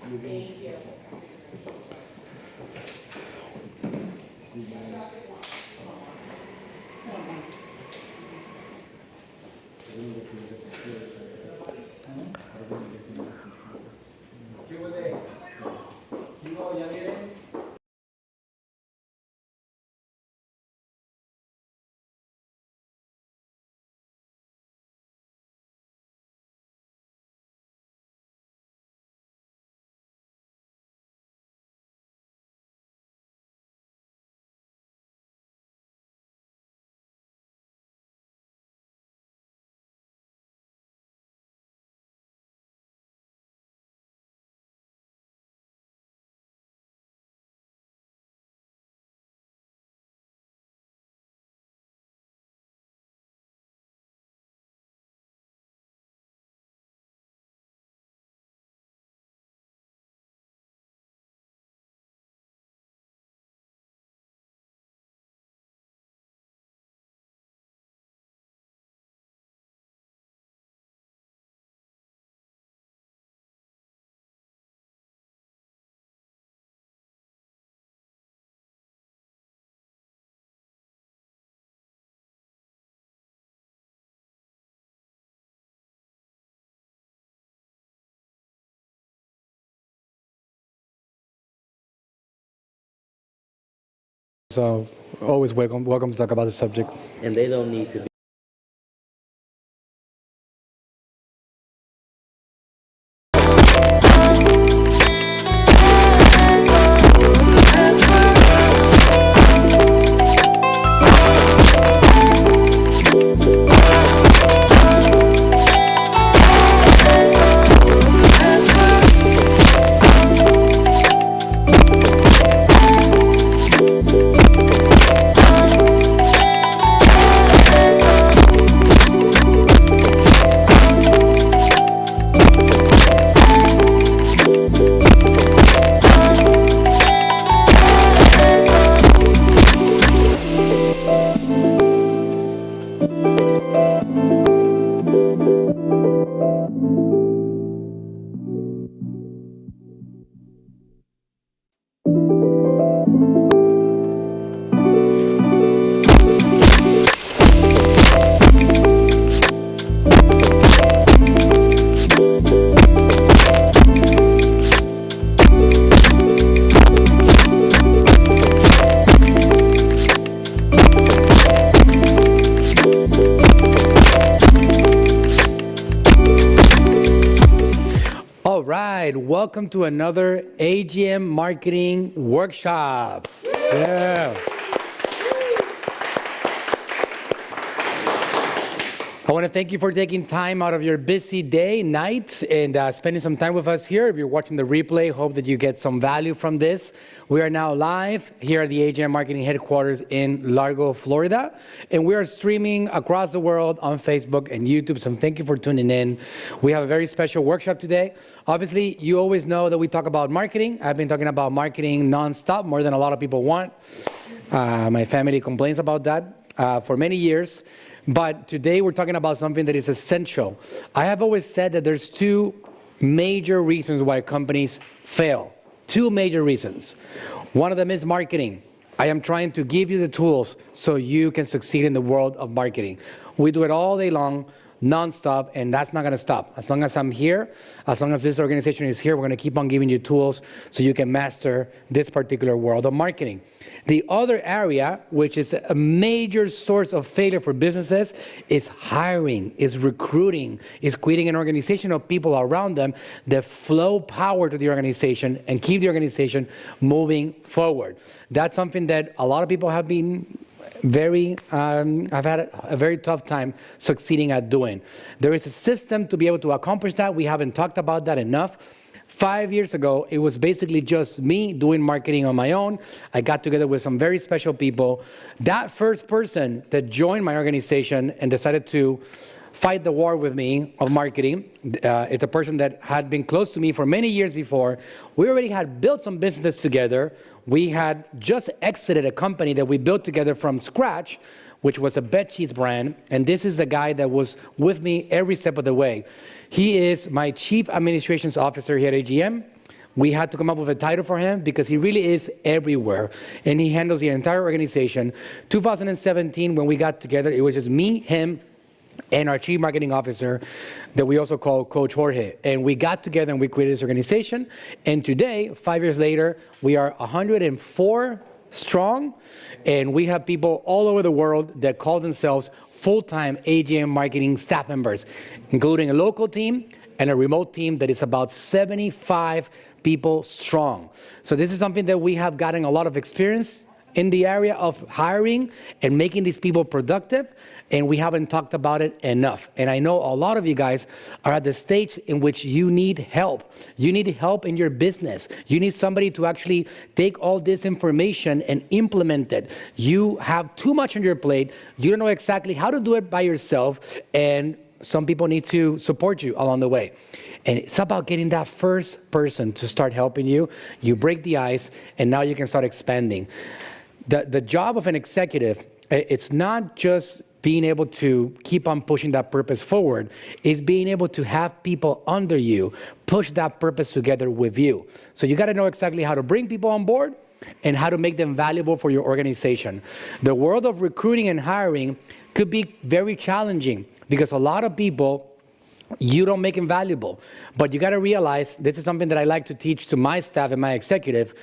Thank you. So always welcome to talk about the subject. And they don't need to be. Welcome to another AGM marketing workshop. Yeah. I want to thank you for taking time out of your busy day, night, and spending some time with us here. If you're watching the replay, hope that you get some value from this. We are now live here at the AGM Marketing Headquarters in Largo, Florida, and we are streaming across the world on Facebook and YouTube, so thank you for tuning in. We have a very special workshop today. Obviously, you always know that we talk about marketing. I've been talking about marketing nonstop, more than a lot of people want. My family complains about that for many years. But today we're talking about something that is essential. I have always said that there's two major reasons why companies fail. Two major reasons. One of them is marketing. I am trying to give you the tools so you can succeed in the world of marketing. We do it all day long, nonstop, and that's not going to stop. As long as I'm here, as long as this organization is here, we're going to keep on giving you tools so you can master this particular world of marketing. The other area, which is a major source of failure for businesses, is hiring, is recruiting, is creating an organization of people around them that flow power to the organization and keep the organization moving forward. That's something that a lot of people have been I've had a very tough time succeeding at doing. There is a system to be able to accomplish that. We haven't talked about that enough. 5 years ago, it was basically just me doing marketing on my own. I got together with some very special people. That first person that joined my organization and decided to fight the war with me of marketing, it's a person that had been close to me for many years before. We already had built some businesses together. We had just exited a company that we built together from scratch, which was a bed sheets brand. And this is the guy that was with me every step of the way. He is my Chief Administrations Officer here at AGM. We had to come up with a title for him because he really is everywhere, and he handles the entire organization. 2017, when we got together, it was just me, him, and our chief marketing officer that we also call Coach Jorge. And we got together and we created this organization. And today, 5 years later, we are 104 strong, and we have people all over the world that call themselves full-time AGM marketing staff members, including a local team and a remote team that is about 75 people strong. So this is something that we have gotten a lot of experience in the area of hiring and making these people productive, and we haven't talked about it enough. And I know a lot of you guys are at the stage in which you need help. You need help in your business. You need somebody to actually take all this information and implement it. You have too much on your plate. You don't know exactly how to do it by yourself, and some people need to support you along the way. And it's about getting that first person to start helping you. You break the ice, and now you can start expanding. The job of an executive, it's not just being able to keep on pushing that purpose forward, it's being able to have people under you push that purpose together with you. So you got to know exactly how to bring people on board and how to make them valuable for your organization. The world of recruiting and hiring could be very challenging because a lot of people, you don't make them valuable. But you got to realize, this is something that I like to teach to my staff and my executive,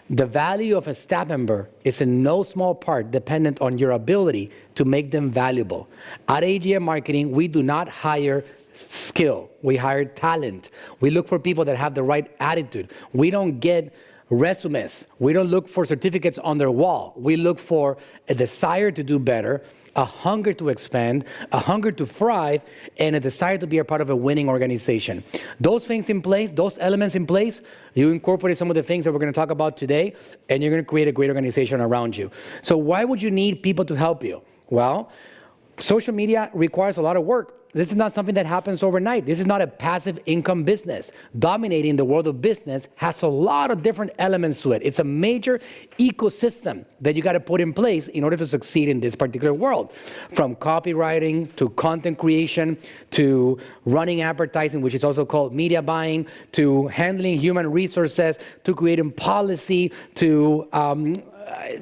the value of a staff member is in no small part dependent on your ability to make them valuable. At AGM Marketing, we do not hire skill. We hire talent. We look for people that have the right attitude. We don't get resumes. We don't look for certificates on their wall. We look for a desire to do better, a hunger to expand, a hunger to thrive, and a desire to be a part of a winning organization. Those things in place, those elements in place, you incorporate some of the things that we're going to talk about today, and you're going to create a great organization around you. So why would you need people to help you? Well, social media requires a lot of work. This is not something that happens overnight. This is not a passive income business. Dominating the world of business has a lot of different elements to it. It's a major ecosystem that you got to put in place in order to succeed in this particular world. From copywriting to content creation to running advertising, which is also called media buying, to handling human resources, to creating policy, to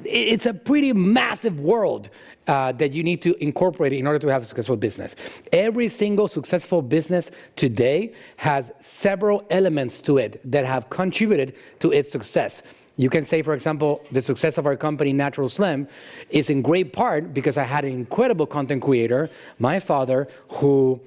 it's a pretty massive world that you need to incorporate in order to have a successful business. Every single successful business today has several elements to it that have contributed to its success. You can say, for example, the success of our company, 𝗟𝗘𝗥𝗡, is in great part because I had an incredible content creator, my father, who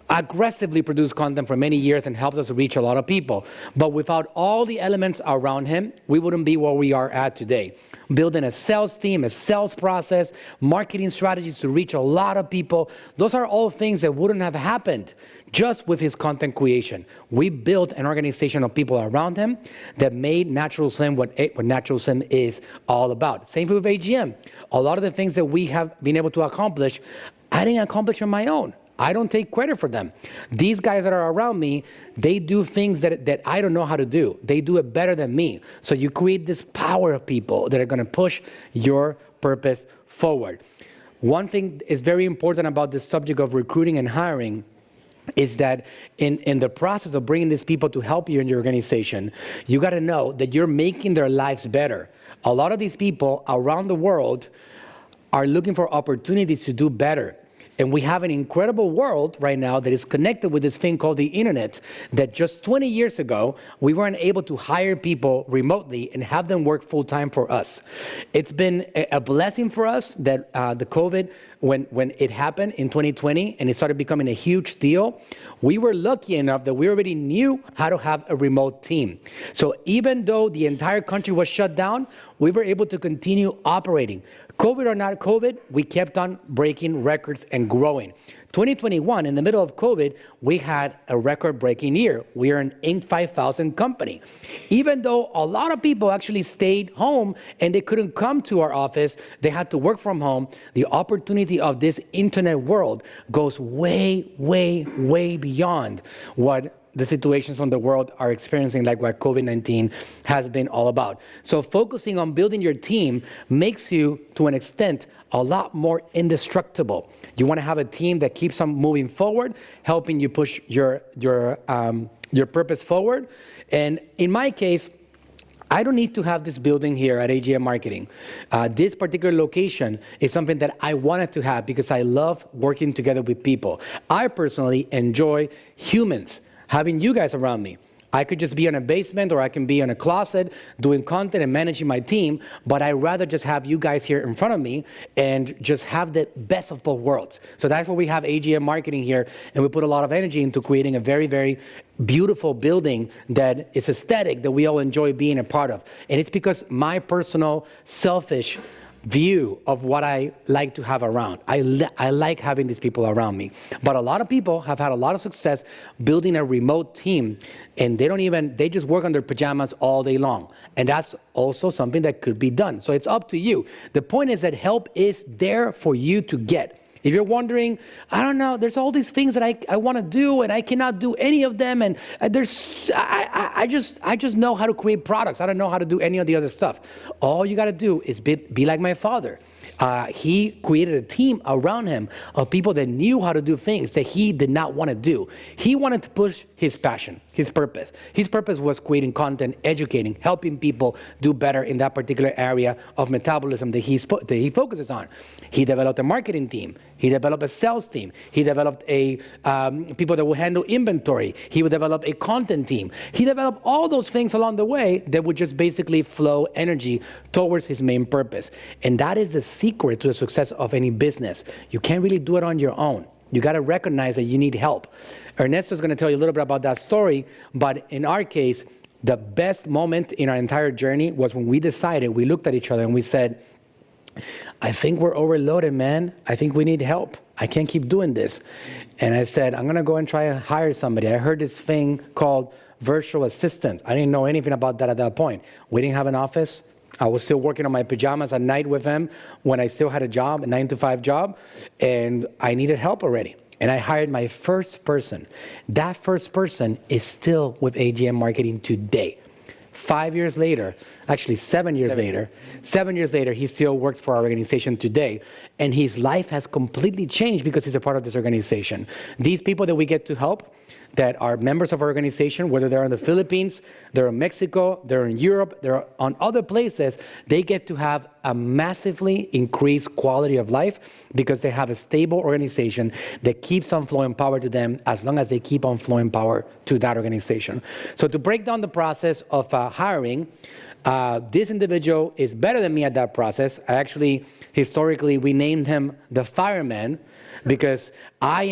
aggressively produced content for many years and helped us reach a lot of people. But without all the elements around him, we wouldn't be where we are at today. Building a sales team, a sales process, marketing strategies to reach a lot of people, those are all things that wouldn't have happened just with his content creation. We built an organization of people around him that made 𝗟𝗘𝗔𝗥𝗡 what 𝗟𝗟𝗔𝗥𝗡 is all about. Same with AGM. A lot of the things that we have been able to accomplish, I didn't accomplish on my own. I don't take credit for them. These guys that are around me, they do things that I don't know how to do. They do it better than me. So you create this power of people that are going to push your purpose forward. One thing is very important about this subject of recruiting and hiring is that in the process of bringing these people to help you in your organization, you got to know that you're making their lives better. A lot of these people around the world are looking for opportunities to do better. And we have an incredible world right now that is connected with this thing called the internet, that just 20 years ago, we weren't able to hire people remotely and have them work full-time for us. It's been a blessing for us that the COVID, when it happened in 2020 and it started becoming a huge deal, we were lucky enough that we already knew how to have a remote team. So even though the entire country was shut down, we were able to continue operating. COVID or not COVID, we kept on breaking records and growing. 2021, in the middle of COVID, we had a record-breaking year. We are an Inc. 5000 company. Even though a lot of people actually stayed home and they couldn't come to our office, they had to work from home, the opportunity of this internet world goes way, way, way beyond what the situations on the world are experiencing, like what COVID-19 has been all about. So focusing on building your team makes you, to an extent, a lot more indestructible. You want to have a team that keeps on moving forward, helping you push your your purpose forward. And in my case, I don't need to have this building here at AGM Marketing. This particular location is something that I wanted to have because I love working together with people. I personally enjoy humans, having you guys around me. I could just be in a basement or I can be in a closet doing content and managing my team, but I'd rather just have you guys here in front of me and just have the best of both worlds. So that's why we have AGM Marketing here, and we put a lot of energy into creating a very, very beautiful building that is aesthetic, that we all enjoy being a part of. And it's because my personal selfish view of what I like to have around. I like having these people around me. But a lot of people have had a lot of success building a remote team, and they just work on their pajamas all day long. And that's also something that could be done. So it's up to you. The point is that help is there for you to get. If you're wondering, I don't know, there's all these things that I want to do and I cannot do any of them, and I just know how to create products. I don't know how to do any of the other stuff. All you got to do is be like my father. He created a team around him of people that knew how to do things that he did not want to do. He wanted to push his passion, his purpose. His purpose was creating content, educating, helping people do better in that particular area of metabolism that he focuses on. He developed a marketing team. He developed a sales team. He developed people that will handle inventory. He would develop a content team. He developed all those things along the way that would just basically flow energy towards his main purpose. And that is the secret to the success of any business. You can't really do it on your own. You got to recognize that you need help. Ernesto is going to tell you a little bit about that story, but in our case, the best moment in our entire journey was when we looked at each other and we said, I think we're overloaded, man. I think we need help. I can't keep doing this. And I said, I'm going to go and try to hire somebody. I heard this thing called virtual assistants. I didn't know anything about that at that point. We didn't have an office. I was still working on my pajamas at night with him when I still had a job, a 9-to-5 job, and I needed help already. And I hired my first person. That first person is still with AGM Marketing today. 5 years later, actually 7 years later, he still works for our organization today. And his life has completely changed because he's a part of this organization. These people that we get to help, that are members of our organization, whether they're in the Philippines, they're in Mexico, they're in Europe, they're on other places, they get to have a massively increased quality of life because they have a stable organization that keeps on flowing power to them as long as they keep on flowing power to that organization. So to break down the process of hiring, this individual is better than me at that process. Historically, we named him the fireman, because I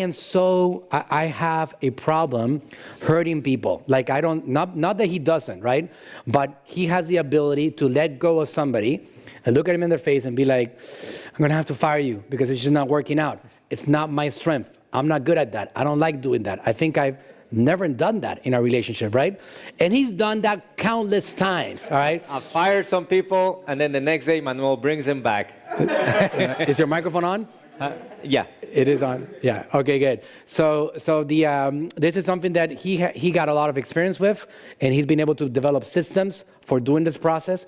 have a problem hurting people. Like not that he doesn't, right? But he has the ability to let go of somebody and look at him in their face and be like, I'm gonna have to fire you because it's just not working out. It's not my strength. I'm not good at that. I don't like doing that. I think I've never done that in our relationship, right? And he's done that countless times, all right? I've fired some people, and then the next day, Manuel brings them back. Is your microphone on? Yeah. It is on. Yeah. Okay, good. So this is something that he got a lot of experience with, and he's been able to develop systems for doing this process.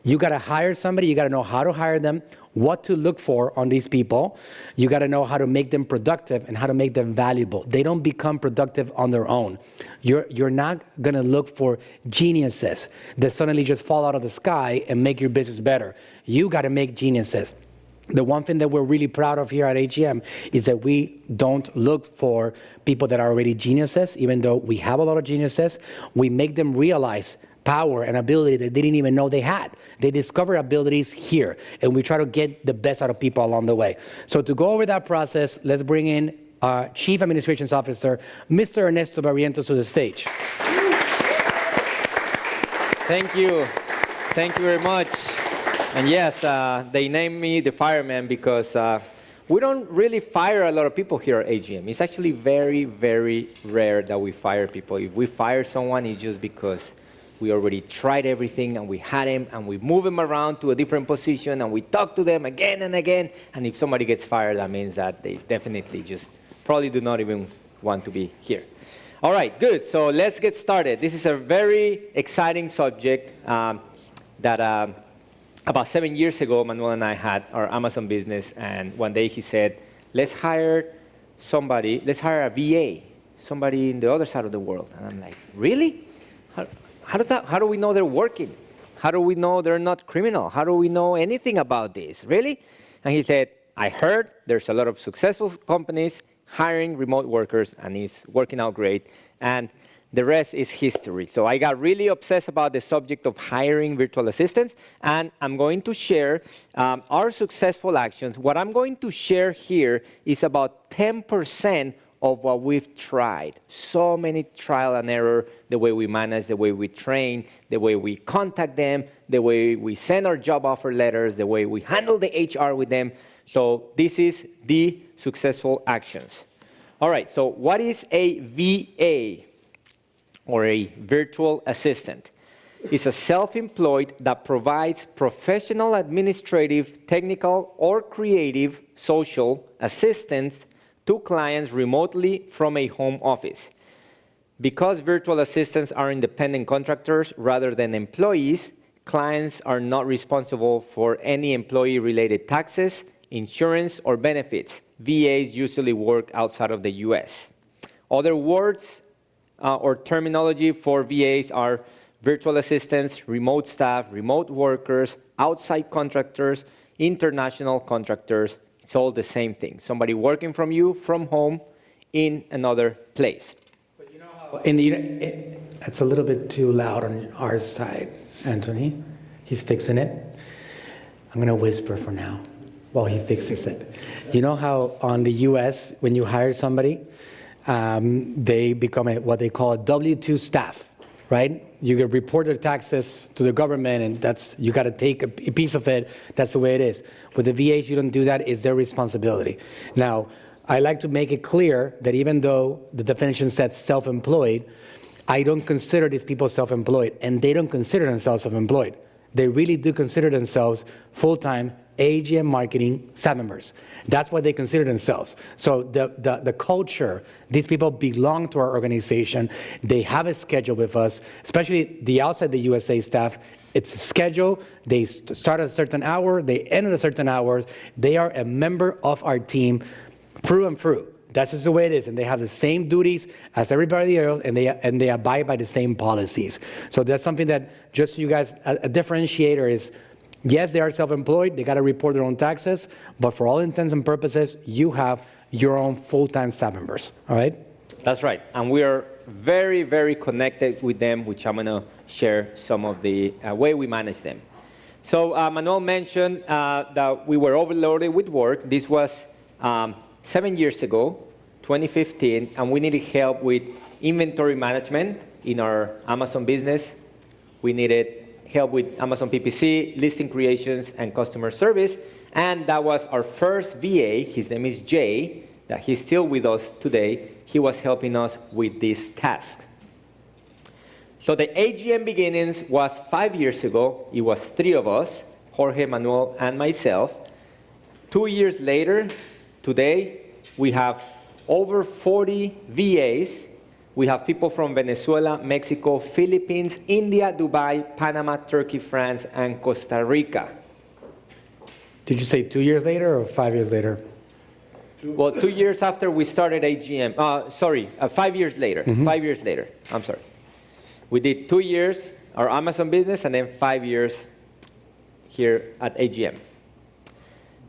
You got to hire somebody. You got to know how to hire them, what to look for on these people. You got to know how to make them productive and how to make them valuable. They don't become productive on their own. You're not going to look for geniuses that suddenly just fall out of the sky and make your business better. You got to make geniuses. The one thing that we're really proud of here at AGM is that we don't look for people that are already geniuses, even though we have a lot of geniuses. We make them realize power and ability that they didn't even know they had. They discover abilities here, and we try to get the best out of people along the way. So to go over that process, let's bring in Chief Administrations Officer, Mr. Ernesto Barrientos, to the stage. Thank you. Thank you very much. And yes, they named me the fireman because we don't really fire a lot of people here at AGM. It's actually very, very rare that we fire people. If we fire someone, it's just because we already tried everything and we had him and we move him around to a different position and we talk to them again and again. And if somebody gets fired, that means that they definitely just probably do not even want to be here. All right, good. So let's get started. This is a very exciting subject that about 7 years ago, Manuel and I had our Amazon business, and one day he said, let's hire somebody, let's hire a VA, somebody in the other side of the world. And I'm like, really? How do we know they're working? How do we know they're not criminal? How do we know anything about this? Really? And he said, I heard there's a lot of successful companies hiring remote workers, and it's working out great. And the rest is history. So I got really obsessed about the subject of hiring virtual assistants, and I'm going to share our successful actions. What I'm going to share here is about 10% of what we've tried. So many trial and error, the way we manage, the way we train, the way we contact them, the way we send our job offer letters, the way we handle the HR with them. So this is the successful actions. All right, so what is a VA, or a virtual assistant? It's a self-employed that provides professional, administrative, technical, or creative social assistance to clients remotely from a home office. Because virtual assistants are independent contractors rather than employees, clients are not responsible for any employee-related taxes, insurance, or benefits. VAs usually work outside of the US. Other words or terminology for VAs are virtual assistants, remote staff, remote workers, outside contractors, international contractors. It's all the same thing. Somebody working from you from home in another place. So you know how it's a little bit too loud on our side, Anthony. He's fixing it. I'm going to whisper for now while he fixes it. You know how on the US, when you hire somebody, they become what they call a W-2 staff, right? You can report their taxes to the government, and you got to take a piece of it. That's the way it is. With the VAs, you don't do that. It's their responsibility. Now, I like to make it clear that even though the definition says self-employed, I don't consider these people self-employed, and they don't consider themselves self-employed. They really do consider themselves full-time AGM marketing staff members. That's what they consider themselves. So the culture, these people belong to our organization. They have a schedule with us, especially the outside the USA staff. It's a schedule. They start at a certain hour. They end at a certain hours. They are a member of our team through and through. That's just the way it is. And they have the same duties as everybody else, and they abide by the same policies. So that's something that, just so you guys, a differentiator is, yes, they are self-employed, they got to report their own taxes, but for all intents and purposes, you have your own full-time staff members, all right? That's right, and we are very, very connected with them, which I'm going to share some of the way we manage them. So Manuel mentioned that we were overloaded with work. This was 7 years ago, 2015, and we needed help with inventory management in our Amazon business. We needed help with Amazon PPC, listing creations, and customer service. And that was our first VA. His name is Jay, that he's still with us today. He was helping us with this task. So the AGM beginnings was 5 years ago. It was 3 of us, Jorge, Manuel, and myself. 2 years later, today, we have over 40 VAs. We have people from Venezuela, Mexico, Philippines, India, Dubai, Panama, Turkey, France, and Costa Rica. Did you say 2 years later or 5 years later? Well, 2 years after we started AGM. 5 years later. 5 years later. I'm sorry. We did 2 years, our Amazon business, and then 5 years here at AGM.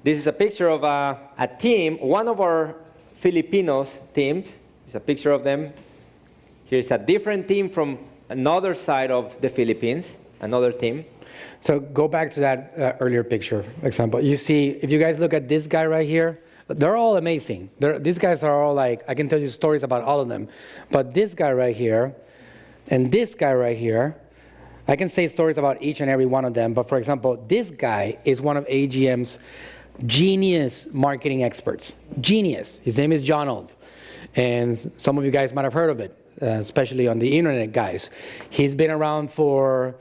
This is a picture of a team, one of our Filipinos teams. It's a picture of them. Here's a different team from another side of the Philippines, another team. So go back to that earlier picture example. You see, if you guys look at this guy right here, they're all amazing. These guys are all like, I can tell you stories about all of them. But this guy right here and this guy right here, I can say stories about each and every one of them. But for example, this guy is one of AGM's genius marketing experts. Genius. His name is 𝗟𝗘𝗔𝗥𝗡. And some of you guys might have heard of it. Especially on the internet, guys. He's been around for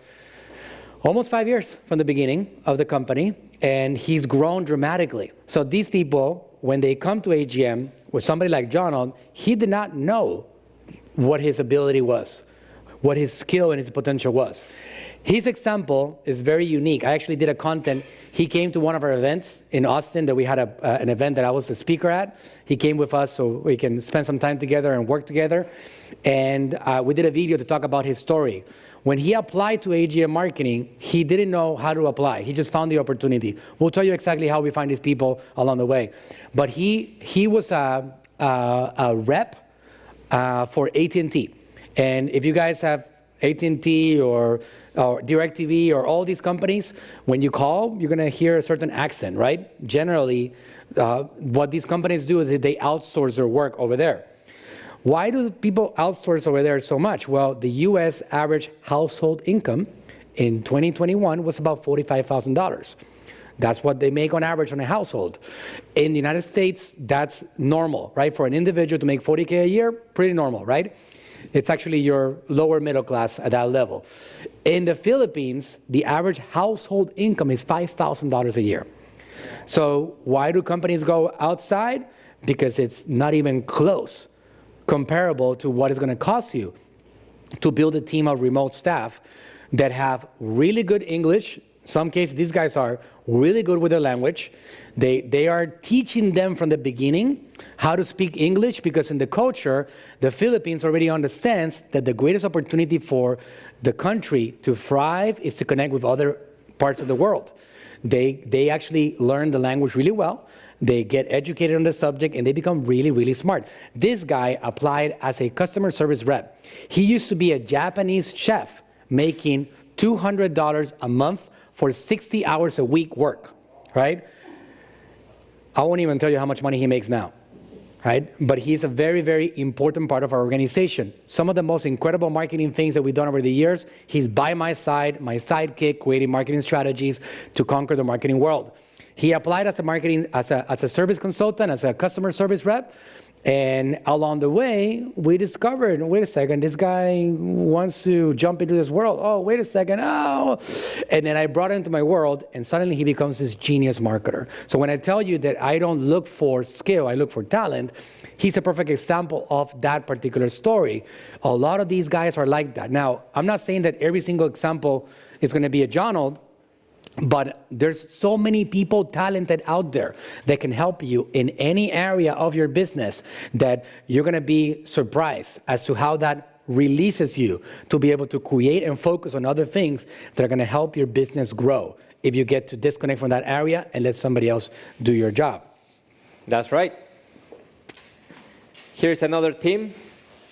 almost 5 years from the beginning of the company, and he's grown dramatically. So these people, when they come to AGM with somebody like 𝗟𝗘𝗔𝗥𝗡, he did not know what his ability was. what his skill and his potential was. His example is very unique. I actually did a content. He came to one of our events in Austin that we had an event that I was the speaker at. He came with us so we can spend some time together and work together. And we did a video to talk about his story. When he applied to AGM Marketing, he didn't know how to apply. He just found the opportunity. We'll tell you exactly how we find these people along the way. But he was a rep for AT&T. And if you guys have AT&T or DirecTV or all these companies, when you call, you're going to hear a certain accent, right? Generally, what these companies do is they outsource their work over there. Why do people outsource over there so much? Well, the U.S. average household income in 2021 was about $45,000. That's what they make on average on a household. In the United States, that's normal, right? For an individual to make $40K a year, pretty normal, right? It's actually your lower middle class at that level. In the Philippines, the average household income is $5,000 a year. So why do companies go outside? Because it's not even close comparable to what it's going to cost you to build a team of remote staff that have really good English. Some cases, these guys are really good with their language. They are teaching them from the beginning how to speak English, because in the culture, the Philippines already understands that the greatest opportunity for the country to thrive is to connect with other parts of the world. They actually learn the language really well. They get educated on the subject, and they become really, really smart. This guy applied as a customer service rep. He used to be a Japanese chef making $200 a month for 60 hours a week work, right? I won't even tell you how much money he makes now, right? But he's a very, very important part of our organization. Some of the most incredible marketing things that we've done over the years, he's by my side, my sidekick, creating marketing strategies to conquer the marketing world. He applied as a service consultant, as a customer service rep, and along the way, we discovered, wait a second, this guy wants to jump into this world. Oh, wait a second, oh. And then I brought him into my world, and suddenly he becomes this genius marketer. So when I tell you that I don't look for skill, I look for talent, he's a perfect example of that particular story. A lot of these guys are like that. Now, I'm not saying that every single example is going to be a Jonald, but there's so many people talented out there that can help you in any area of your business that you're going to be surprised as to how that releases you to be able to create and focus on other things that are going to help your business grow if you get to disconnect from that area and let somebody else do your job. That's right. Here's another team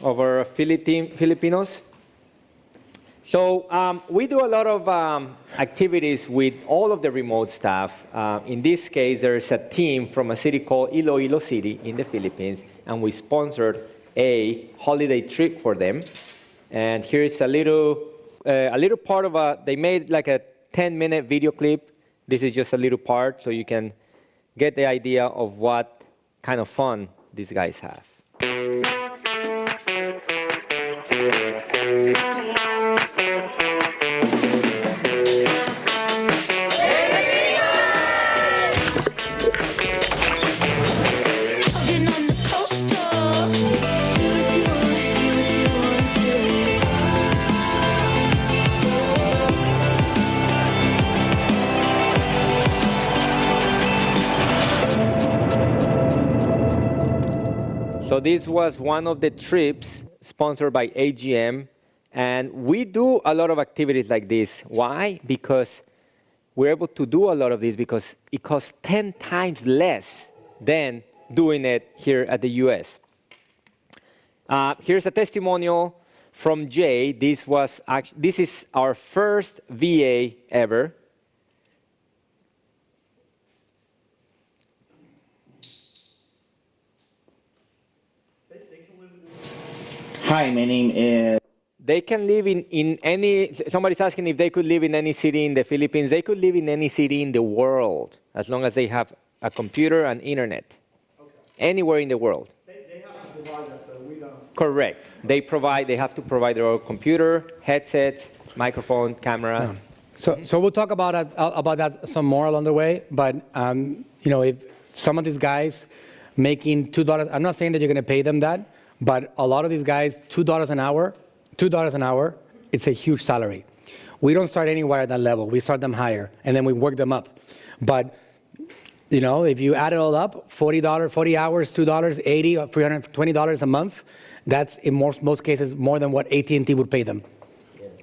of our Filipinos. So we do a lot of activities with all of the remote staff. In this case, there's a team from a city called Iloilo City in the Philippines, and we sponsored a holiday trip for them. And here's a little part of they made like a 10-minute video clip. This is just a little part, so you can get the idea of what kind of fun these guys have. So this was one of the trips sponsored by AGM, and we do a lot of activities like this. Why? Because we're able to do a lot of this because it costs 10 times less than doing it here at the US. Here's a testimonial from Jay. This is our first VA ever. Hi, my name is... They can live in any, somebody's asking if they could live in any city in the Philippines. They could live in any city in the world, as long as they have a computer and internet. Okay. Anywhere in the world. They have to provide that, though. We don't. Correct. They have to provide their own computer, headsets, microphone, camera. Yeah. So we'll talk about that some more along the way, but you know, if some of these guys making $2, I'm not saying that you're going to pay them that, but a lot of these guys, $2 an hour $2 an hour, it's a huge salary. We don't start anywhere at that level. We start them higher, and then we work them up. But you know, if you add it all up, $40, 40 hours, $2, $80, or $320 a month, that's in most cases more than what AT&T would pay them.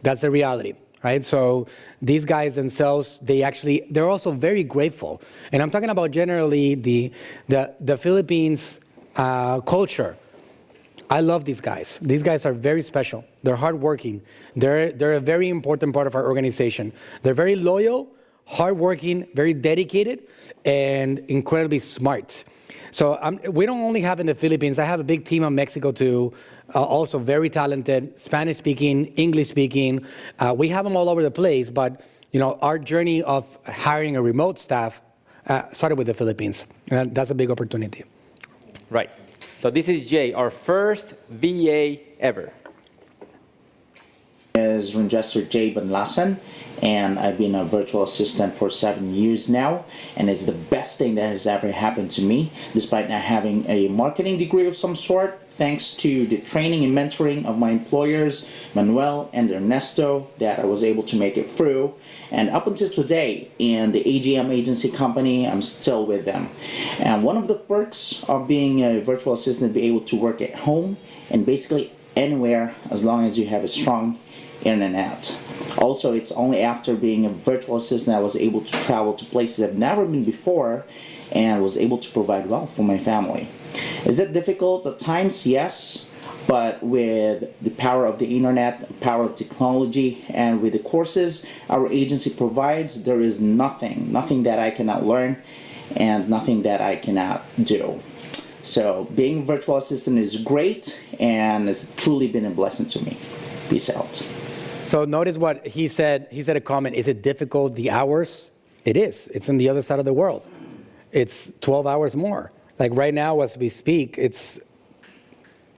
That's the reality, right? So these guys themselves, they're also very grateful. And I'm talking about generally the Philippines culture. I love these guys. These guys are very special. They're hardworking. They're a very important part of our organization. They're very loyal, hardworking, very dedicated, and incredibly smart. So we don't only have in the Philippines. I have a big team in Mexico too, also very talented, Spanish-speaking, English-speaking. We have them all over the place, but you know, our journey of hiring a remote staff started with the Philippines, and that's a big opportunity. Right. So this is Jay, our first VA ever. Is 𝗟𝗘𝗔𝗥𝗡, and I've been a virtual assistant for 7 years now, and it's the best thing that has ever happened to me, despite not having a marketing degree of some sort. Thanks to the training and mentoring of my employers, Manuel and Ernesto, that I was able to make it through. And up until today, in the AGM agency company, I'm still with them. And one of the perks of being a virtual assistant is be able to work at home and basically anywhere as long as you have a strong internet. Also, it's only after being a virtual assistant I was able to travel to places I've never been before and was able to provide well for my family. Is it difficult at times? Yes, but with the power of the internet, the power of technology, and with the courses our agency provides, there is nothing that I cannot learn and nothing that I cannot do. So being a virtual assistant is great, and it's truly been a blessing to me. Peace out. So notice what he said. He said a comment. Is it difficult, the hours? It is. It's on the other side of the world. It's 12 hours more. Like right now, as we speak, it's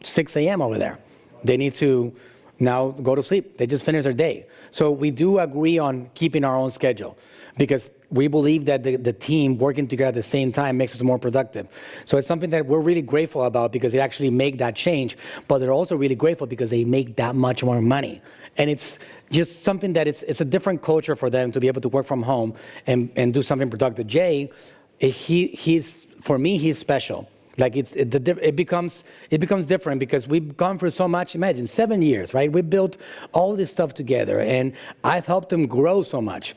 6 a.m. over there. They need to now go to sleep. They just finished their day. So we do agree on keeping our own schedule because we believe that the team working together at the same time makes us more productive. So it's something that we're really grateful about because they actually make that change, but they're also really grateful because they make that much more money. And it's just something that it's a different culture for them to be able to work from home and do something productive. Jay, for me, he's special. Like it becomes different because we've gone through so much. Imagine 7 years, right? We built all this stuff together, and I've helped him grow so much.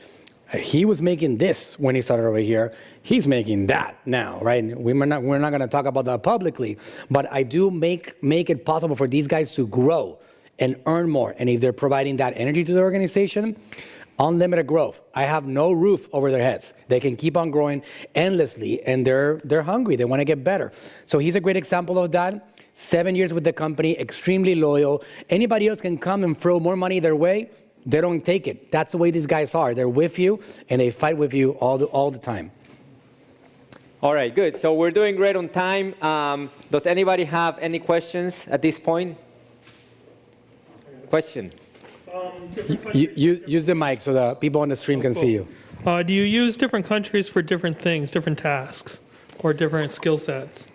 He was making this when he started over here. He's making that now, right? We're not going to talk about that publicly, but I do make it possible for these guys to grow and earn more. And if they're providing that energy to the organization, unlimited growth. I have no roof over their heads. They can keep on growing endlessly, and they're hungry. They want to get better. So he's a great example of that. 7 years with the company, extremely loyal. Anybody else can come and throw more money their way. They don't take it. That's the way these guys are. They're with you, and they fight with you all the time. All right, good. So we're doing great on time. Does anybody have any questions at this point? Question? You use the mic so the people on the stream can see you. Do you use different countries for different things, different tasks, or different skill sets?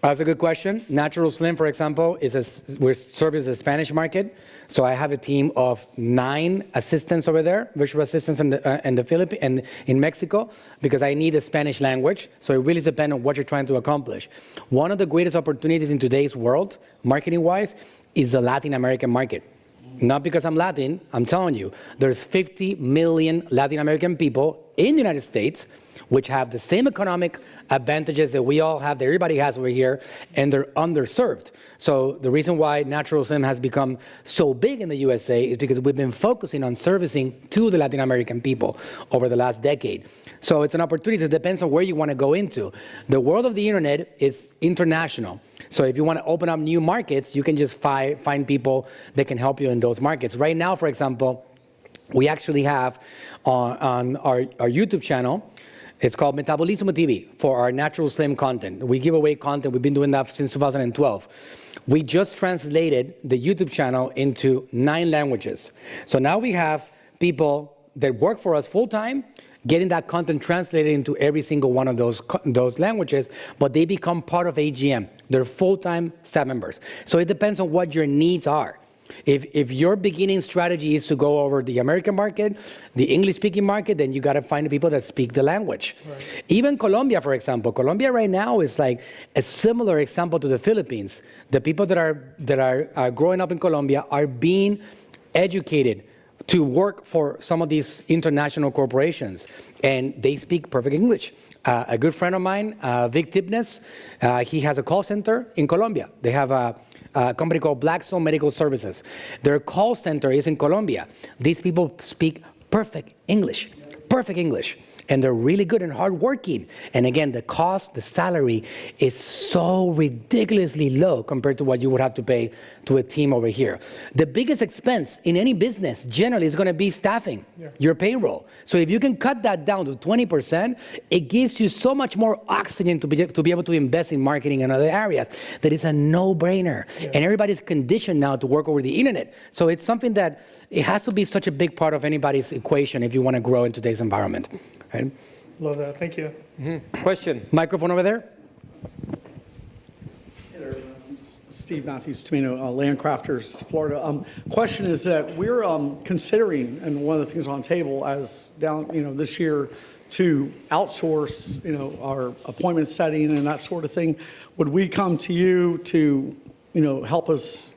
That's a good question. Natural Slim, for example, we're serving the Spanish market. So I have a team of 9 assistants over there, virtual assistants in the Philippines and in Mexico, because I need the Spanish language. So it really depends on what you're trying to accomplish. One of the greatest opportunities in today's world, marketing-wise, is the Latin American market. Not because I'm Latin, I'm telling you, there's 50 million Latin American people in the United States which have the same economic advantages that we all have, that everybody has over here, and they're underserved. So the reason why Natural Slim has become so big in the USA is because we've been focusing on servicing to the Latin American people over the last decade. So it's an opportunity. It depends on where you want to go into. The world of the internet is international. So if you want to open up new markets, you can just find people that can help you in those markets. Right now, for example, we actually have on our YouTube channel, it's called Metabolismo TV for our Natural Slim content. We give away content. We've been doing that since 2012. We just translated the YouTube channel into 9 languages. So now we have people that work for us full-time, getting that content translated into every single one of those languages, but they become part of AGM. They're full-time staff members. So it depends on what your needs are. If your beginning strategy is to go over the American market, the English-speaking market, then you got to find the people that speak the language. Right. Even Colombia, for example. Colombia right now is like a similar example to the Philippines. The people that are growing up in Colombia are being educated to work for some of these international corporations, and they speak perfect English. A good friend of mine, 𝗟𝗘𝗔𝗥𝗡, he has a call center in Colombia. They have a company called Blackstone Medical Services. Their call center is in Colombia. These people speak perfect English, and they're really good and hardworking. And again, the cost, the salary is so ridiculously low compared to what you would have to pay to a team over here. The biggest expense in any business generally is going to be staffing, your payroll. So if you can cut that down to 20%, it gives you so much more oxygen to be able to invest in marketing and other areas. That is a no-brainer. And everybody's conditioned now to work over the internet. So it's something that it has to be such a big part of anybody's equation if you want to grow in today's environment. Right? Love that. Thank you. Question. Microphone over there. Hey there, Steve Matthews, Tomino, Landcrafters, Florida. Question is that we're considering, and one of the things on the table as down, this year, to outsource, our appointment setting and that sort of thing. Would we come to you to, help us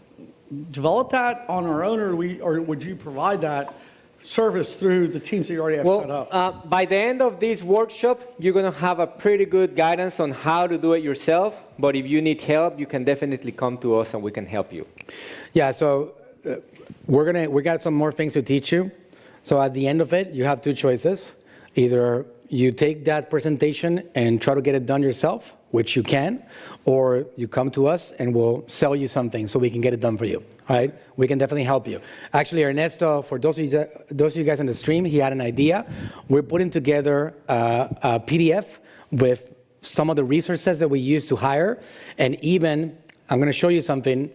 develop that on our own, or would you provide that service through the teams that you already have set up? By the end of this workshop, you're going to have a pretty good guidance on how to do it yourself. But if you need help, you can definitely come to us and we can help you. Yeah, so we got some more things to teach you. So at the end of it, you have two choices. Either you take that presentation and try to get it done yourself, which you can, or you come to us and we'll sell you something so we can get it done for you. All right? We can definitely help you. Actually, Ernesto, for those of you guys on the stream, he had an idea. We're putting together a PDF with some of the resources that we use to hire, and even, I'm going to show you something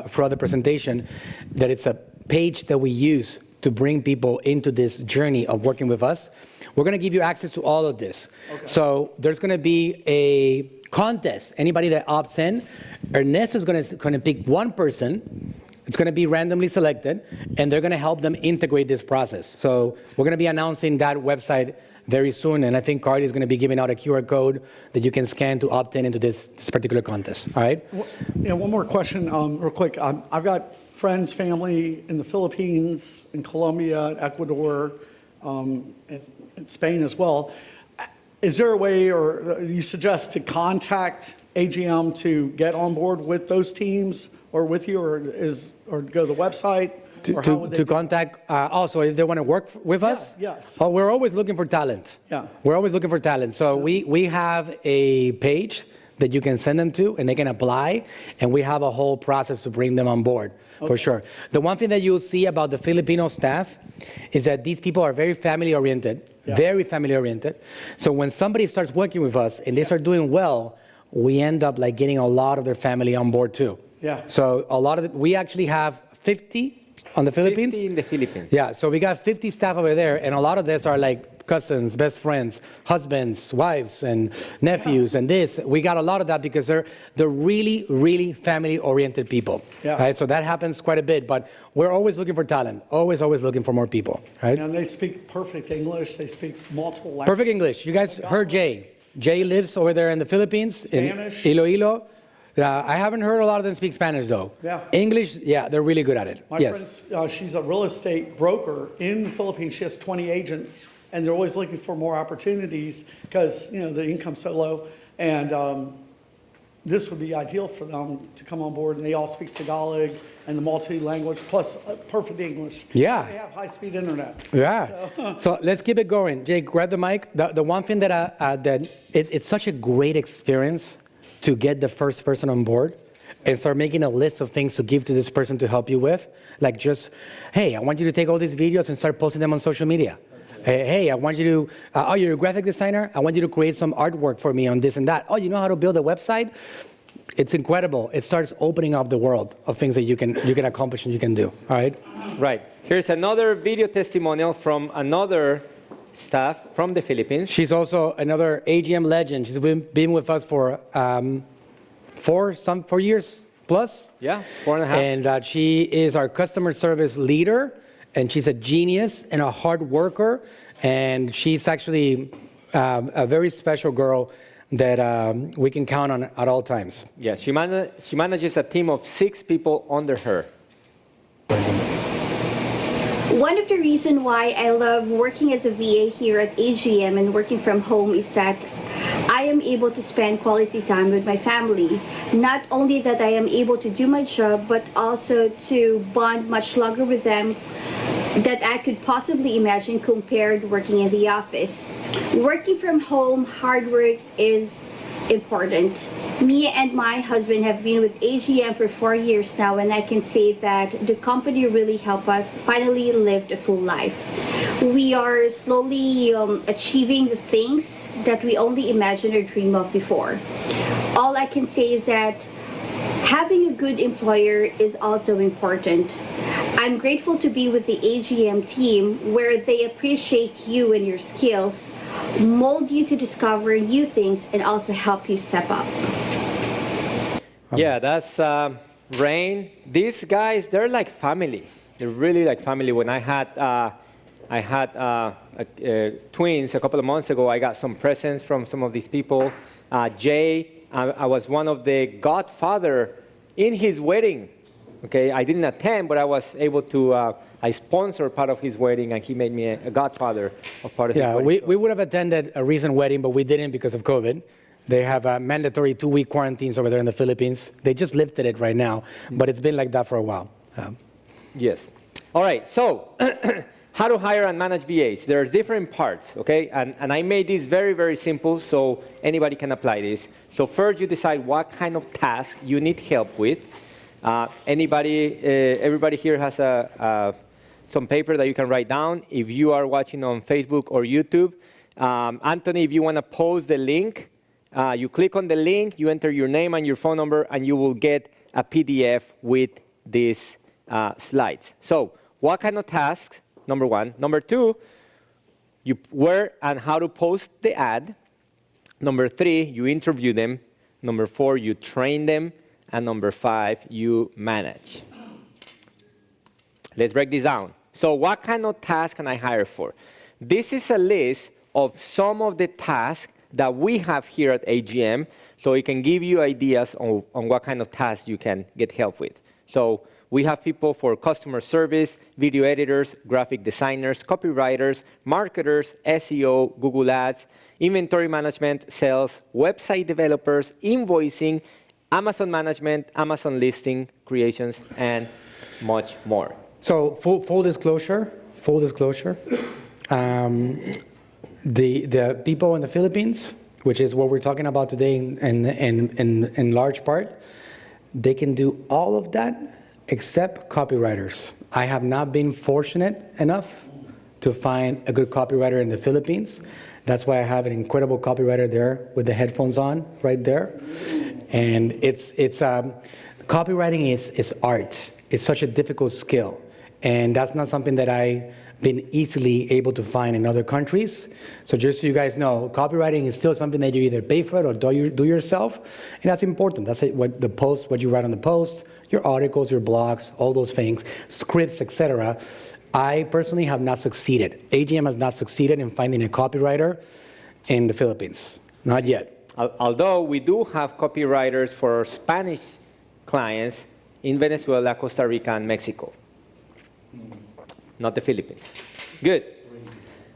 for the presentation, that it's a page that we use to bring people into this journey of working with us. We're going to give you access to all of this. Okay. So there's going to be a contest. Anybody that opts in, Ernesto is going to pick one person. It's going to be randomly selected, and they're going to help them integrate this process. So we're going to be announcing that website very soon, and I think Carly is going to be giving out a QR code that you can scan to opt in into this particular contest. All right? Yeah, one more question real quick. I've got friends, family in the Philippines, in Colombia, Ecuador, and Spain as well. Is there a way, or you suggest, to contact AGM to get on board with those teams or with you, or go to the website? To contact, also if they want to work with us? Yes. Oh, we're always looking for talent. Yeah. We're always looking for talent. So we have a page that you can send them to, and they can apply, and we have a whole process to bring them on board, for sure. The one thing that you'll see about the Filipino staff is that these people are very family-oriented, very family-oriented. So when somebody starts working with us and they start doing well, we end up like getting a lot of their family on board too. Yeah. So we actually have 50 on the Philippines. 50 in the Philippines. Yeah, so we got 50 staff over there, and a lot of this are like cousins, best friends, husbands, wives, and nephews, and this. We got a lot of that because they're really, really family-oriented people. Yeah. Right? So that happens quite a bit, but we're always looking for talent, always looking for more people. Right? And they speak perfect English. They speak multiple languages. Perfect English. You guys heard Jay. Jay lives over there in the Philippines, Spanish. in Iloilo. I haven't heard a lot of them speak Spanish, though. Yeah. English, they're really good at it. My friend, she's a real estate broker in the Philippines. She has 20 agents, and they're always looking for more opportunities because, the income's so low. And this would be ideal for them to come on board, and they all speak Tagalog and the multi-language, plus perfect English. Yeah. They have high-speed internet. Yeah. So let's keep it going. Jay, grab the mic. The one thing that it's such a great experience to get the first person on board and start making a list of things to give to this person to help you with. Like just, hey, I want you to take all these videos and start posting them on social media. Hey, I want you to, you're a graphic designer? I want you to create some artwork for me on this and that. Oh, you know how to build a website? It's incredible. It starts opening up the world of things that you can accomplish and you can do, all right? Right. Here's another video testimonial from another staff from the Philippines. She's also another AGM legend. She's been with us for 4 years, plus. Yeah, 4.5. And she is our customer service leader, and she's a genius and a hard worker. And she's actually a very special girl that we can count on at all times. Yeah, she manages a team of 6 people under her. One of the reasons why I love working as a VA here at AGM and working from home is that I am able to spend quality time with my family. Not only that I am able to do my job, but also to bond much longer with them that I could possibly imagine compared working in the office. Working from home, hard work is important. Me and my husband have been with AGM for 4 years now, and I can say that the company really helped us finally live a full life. We are slowly achieving the things that we only imagined or dreamed of before. All I can say is that having a good employer is also important. I'm grateful to be with the AGM team where they appreciate you and your skills, mold you to discover new things, and also help you step up. Yeah, that's Rain. These guys, they're like family. They're really like family. When I had twins a couple of months ago, I got some presents from some of these people. Jay, I was one of the godfather in his wedding. Okay, I didn't attend, but I was able to, I sponsored part of his wedding, and he made me a godfather of part of his wedding. Yeah, we would have attended a recent wedding, but we didn't because of COVID. They have mandatory 2-week quarantines over there in the Philippines. They just lifted it right now, but it's been like that for a while. Yes. All right, so how to hire and manage VAs. There's different parts, okay? And I made this very, very simple so anybody can apply this. So first you decide what kind of task you need help with. Everybody here has some paper that you can write down. If you are watching on Facebook or YouTube, Anthony, if you want to post the link, you click on the link, you enter your name and your phone number, and you will get a PDF with these slides. So what kind of tasks, number 1. Number 2, where and how to post the ad. Number 3, you interview them. Number 4, you train them. And number 5, you manage. Let's break this down. So what kind of task can I hire for? This is a list of some of the tasks that we have here at AGM, so it can give you ideas on what kind of tasks you can get help with. So we have people for customer service, video editors, graphic designers, copywriters, marketers, SEO, Google Ads, inventory management, sales, website developers, invoicing, Amazon management, Amazon listing, creations, and much more. So full disclosure, the people in the Philippines, which is what we're talking about today in large part, they can do all of that except copywriters. I have not been fortunate enough to find a good copywriter in the Philippines. That's why I have an incredible copywriter there with the headphones on right there. And copywriting is art. It's such a difficult skill. And that's not something that I've been easily able to find in other countries. So just so you guys know, copywriting is still something that you either pay for it or do yourself. And that's important. That's what you write on the post, your articles, your blogs, all those things, scripts, etc. I personally have not succeeded. AGM has not succeeded in finding a copywriter in the Philippines. Not yet. Although we do have copywriters for our Spanish clients in Venezuela, Costa Rica, and Mexico. Not the Philippines. Good.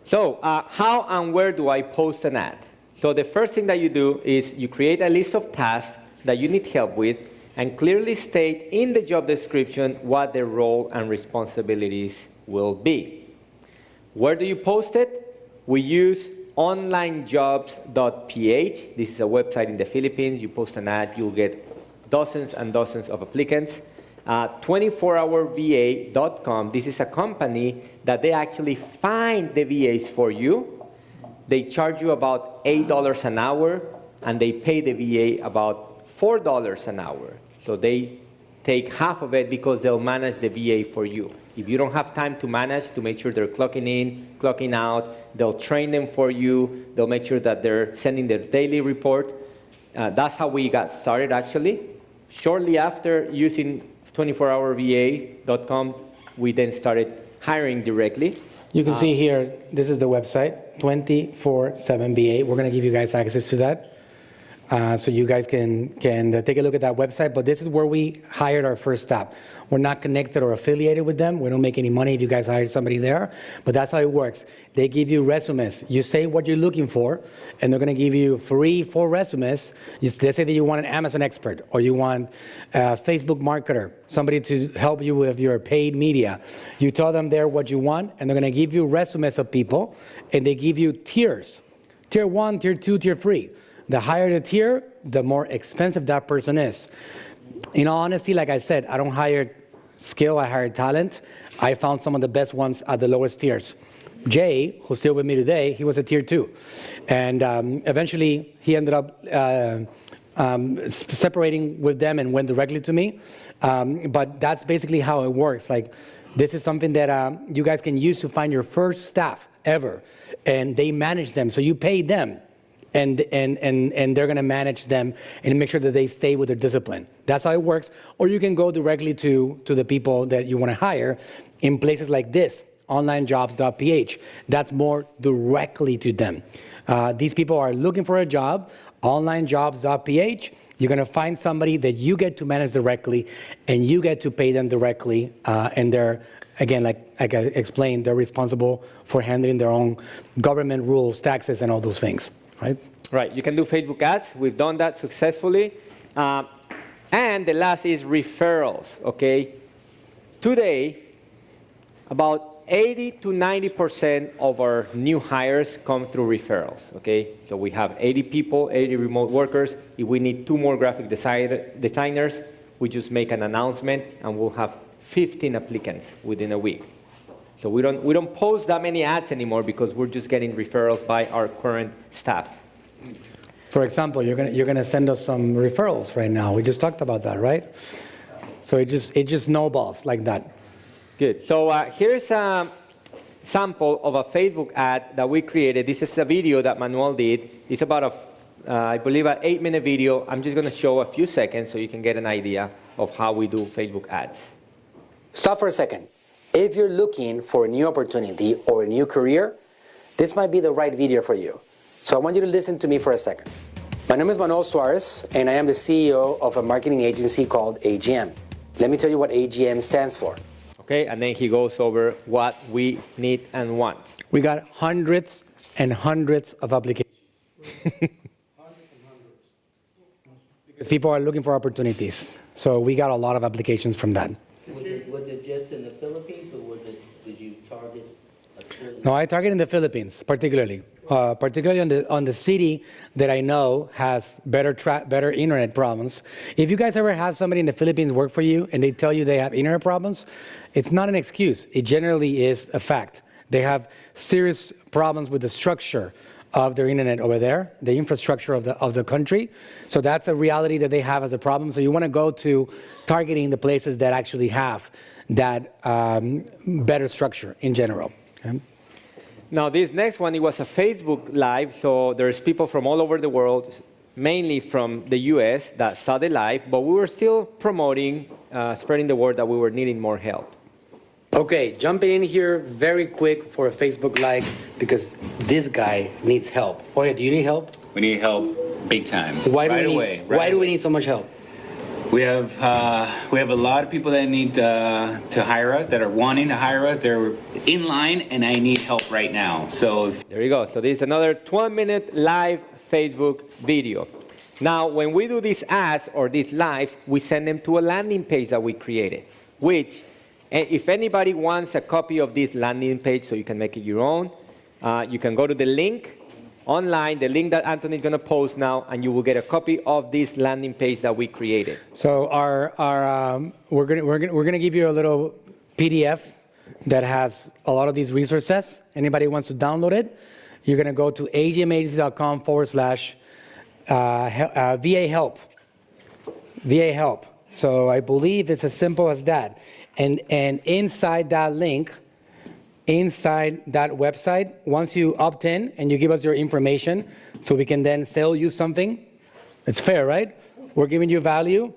So how and where do I post an ad? So the first thing that you do is you create a list of tasks that you need help with and clearly state in the job description what their role and responsibilities will be. Where do you post it? We use onlinejobs.ph. This is a website in the Philippines. You post an ad, you'll get dozens and dozens of applicants. 24hourva.com. This is a company that they actually find the VAs for you. They charge you about $8 an hour, and they pay the VA about $4 an hour. So they take half of it because they'll manage the VA for you. If you don't have time to manage, to make sure they're clocking in, clocking out, they'll train them for you. They'll make sure that they're sending their daily report. That's how we got started, actually. shortly after using 24hourva.com, we then started hiring directly. You can see here, this is the website, 24/7VA. We're going to give you guys access to that. So you guys can take a look at that website, but this is where we hired our first staff. We're not connected or affiliated with them. We don't make any money if you guys hire somebody there, but that's how it works. They give you resumes. You say what you're looking for, and they're gonna give you 3-4 resumes. Let's say that you want an Amazon expert, or you want a Facebook marketer, somebody to help you with your paid media. You tell them there what you want, and they're gonna give you resumes of people, and they give you tiers. Tier 1, Tier 2, Tier 3. The higher the tier, the more expensive that person is. In all honesty, like I said, I don't hire skill, I hire talent. I found some of the best ones at the lowest tiers. Jay, who's still with me today, he was a Tier 2. And eventually, he ended up separating with them and went directly to me. But that's basically how it works. Like, this is something that you guys can use to find your first staff ever. And they manage them, so you pay them. And they're going to manage them and make sure that they stay with their discipline. That's how it works. Or you can go directly to the people that you want to hire in places like this, onlinejobs.ph. That's more directly to them. These people are looking for a job, onlinejobs.ph. You're going to find somebody that you get to manage directly, and you get to pay them directly. And they're, again, like I explained, they're responsible for handling their own government rules, taxes, and all those things. Right? Right, you can do Facebook ads. We've done that successfully. And the last is referrals, okay? Today, about 80 to 90% of our new hires come through referrals, okay? So we have 80 people, 80 remote workers. If we need 2 more graphic designers, we just make an announcement and we'll have 15 applicants within a week. So we don't post that many ads anymore because we're just getting referrals by our current staff. For example, you're gonna send us some referrals right now. We just talked about that, right? So it just snowballs like that. Good. So here's a sample of a Facebook ad that we created. This is a video that Manuel did. It's about I believe an 8-minute video. I'm just gonna show a few seconds so you can get an idea of how we do Facebook ads. Stop for a second. If you're looking for a new opportunity or a new career, this might be the right video for you. So I want you to listen to me for a second. My name is Manuel Suarez, and I am the CEO of a marketing agency called AGM. Let me tell you what AGM stands for. Okay, and then he goes over what we need and want. We got hundreds and hundreds of applications. Because people are looking for opportunities. So we got a lot of applications from that. Was it just in the Philippines, or did you target a certain? No, I target in the Philippines, particularly on the city that I know has better internet problems. If you guys ever have somebody in the Philippines work for you and they tell you they have internet problems, it's not an excuse. It generally is a fact. They have serious problems with the structure of their internet over there, the infrastructure of the country. So that's a reality that they have as a problem. So you want to go to targeting the places that actually have that better structure in general. Okay? Now this next one, it was a Facebook Live, so there's people from all over the world, mainly from the US, that saw the live, but we were still promoting, spreading the word that we were needing more help. Okay, jumping in here very quick for a Facebook Live because this guy needs help. Jorge, do you need help? We need help big time. Why do we need so much help? We have a lot of people that need to hire us, that are wanting to hire us. They're in line, and I need help right now. So There you go. So this is another 12-minute live Facebook video. Now, when we do these ads or these lives, we send them to a landing page that we created, which, if anybody wants a copy of this landing page so you can make it your own, you can go to the link online, the link that Anthony is going to post now, and you will get a copy of this landing page that we created. So we're gonna give you a little PDF that has a lot of these resources. Anybody wants to download it, you're gonna go to agmagency.com/VA help. VA help. So I believe it's as simple as that. And inside that link, inside that website, once you opt in and you give us your information so we can then sell you something, it's fair, right? We're giving you value.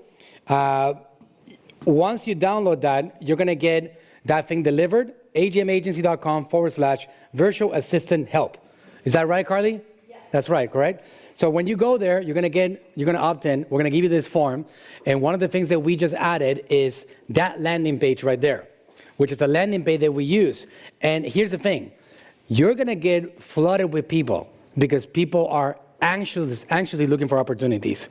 Once you download that, you're going to get that thing delivered, agmagency.com/virtual assistant help. Is that right, Carly? Yes. That's right, correct? So when you go there, you're going to opt in. We're going to give you this form. And one of the things that we just added is that landing page right there, which is a landing page that we use. And here's the thing. You're going to get flooded with people because people are anxiously looking for opportunities.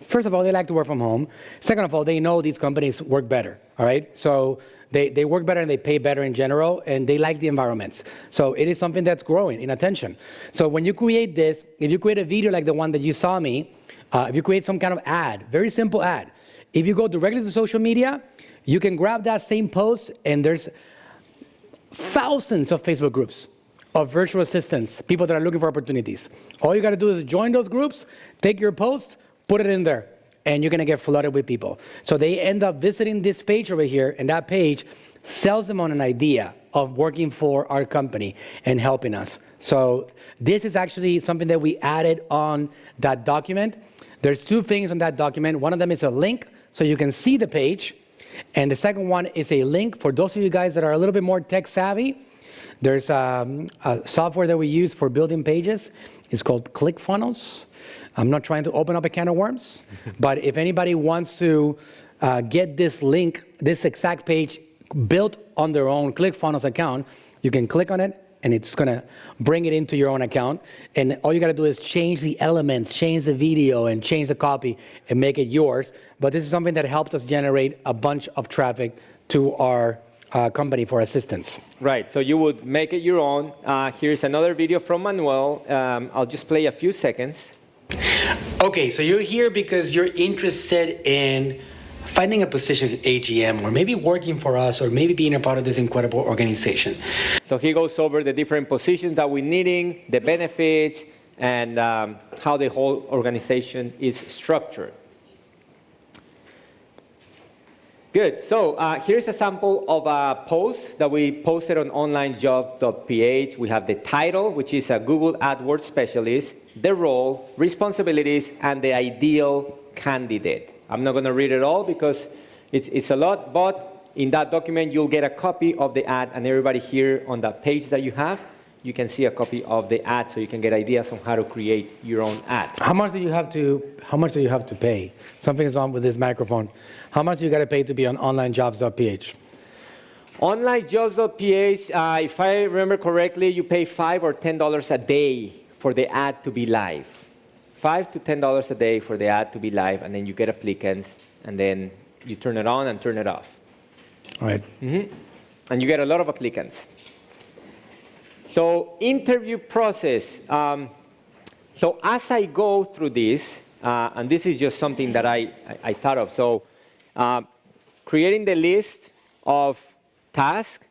First of all, they like to work from home. Second of all, they know these companies work better, all right? So they work better and they pay better in general, and they like the environments. So it is something that's growing in attention. So when you create this, if you create a video like the one that you saw me, if you create some kind of ad, very simple ad, if you go directly to social media, you can grab that same post, and there's thousands of Facebook groups of virtual assistants, people that are looking for opportunities. All you got to do is join those groups, take your post, put it in there, and you're going to get flooded with people. So they end up visiting this page over here, and that page sells them on an idea of working for our company and helping us. So this is actually something that we added on that document. There's two things on that document. One of them is a link so you can see the page, and the second one is a link for those of you guys that are a little bit more tech savvy. There's a software that we use for building pages. It's called ClickFunnels. I'm not trying to open up a can of worms, but if anybody wants to get this link, this exact page built on their own ClickFunnels account, you can click on it, and it's going to bring it into your own account. And all you got to do is change the elements, change the video, and change the copy, and make it yours. But this is something that helped us generate a bunch of traffic to our company for assistance. Right, so you would make it your own. Here's another video from Manuel. I'll just play a few seconds. Okay, so you're here because you're interested in finding a position at AGM, or maybe working for us, or maybe being a part of this incredible organization. So he goes over the different positions that we're needing, the benefits, and how the whole organization is structured. Good, so here's a sample of a post that we posted on onlinejobs.ph. We have the title, which is a Google AdWords specialist, the role, responsibilities, and the ideal candidate. I'm not going to read it all because it's a lot, but in that document you'll get a copy of the ad, and everybody here on that page that you have, you can see a copy of the ad so you can get ideas on how to create your own ad. How much do you have to pay? Something is on with this microphone. How much do you got to pay to be on onlinejobs.ph? Onlinejobs.ph, if I remember correctly, you pay $5 or $10 a day for the ad to be live. $5 to $10 a day for the ad to be live, and then you get applicants, and then you turn it on and turn it off. All right. And you get a lot of applicants. So interview process. So as I go through this, and this is just something that I thought of. So creating the list of tasks,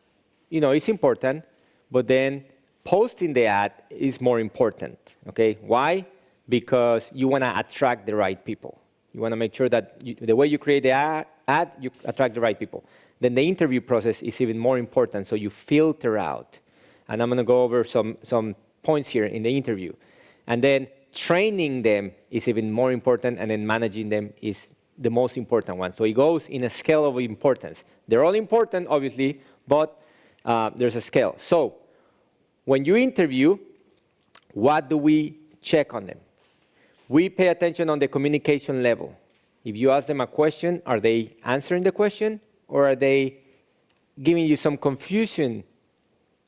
is important, but then posting the ad is more important, okay? Why? Because you want to attract the right people. You want to make sure that the way you create the ad, you attract the right people. Then the interview process is even more important, so you filter out. And I'm going to go over some points here in the interview. And then training them is even more important, and then managing them is the most important one. So it goes in a scale of importance. They're all important, obviously, but there's a scale. So when you interview, what do we check on them? We pay attention on the communication level. If you ask them a question, are they answering the question, or are they giving you some confusion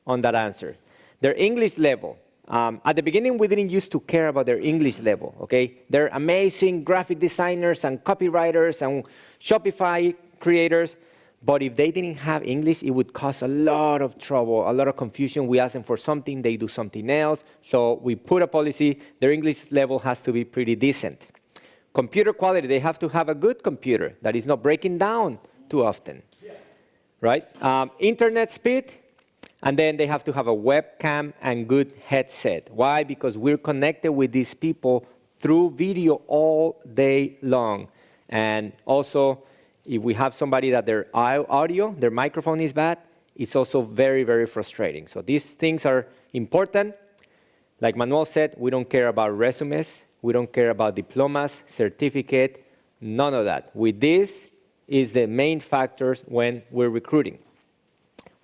on that answer? Their English level. At the beginning, we didn't used to care about their English level, okay? They're amazing graphic designers and copywriters and Shopify creators, but if they didn't have English, it would cause a lot of trouble, a lot of confusion. We ask them for something, they do something else. So we put a policy, their English level has to be pretty decent. Computer quality, they have to have a good computer that is not breaking down too often, right? Internet speed, and then they have to have a webcam and good headset. Why? Because we're connected with these people through video all day long. And also, if we have somebody that their audio, their microphone is bad, it's also very, very frustrating. So these things are important. Like Manuel said, we don't care about resumes. We don't care about diplomas, certificate. None of that. With this is the main factors when we're recruiting.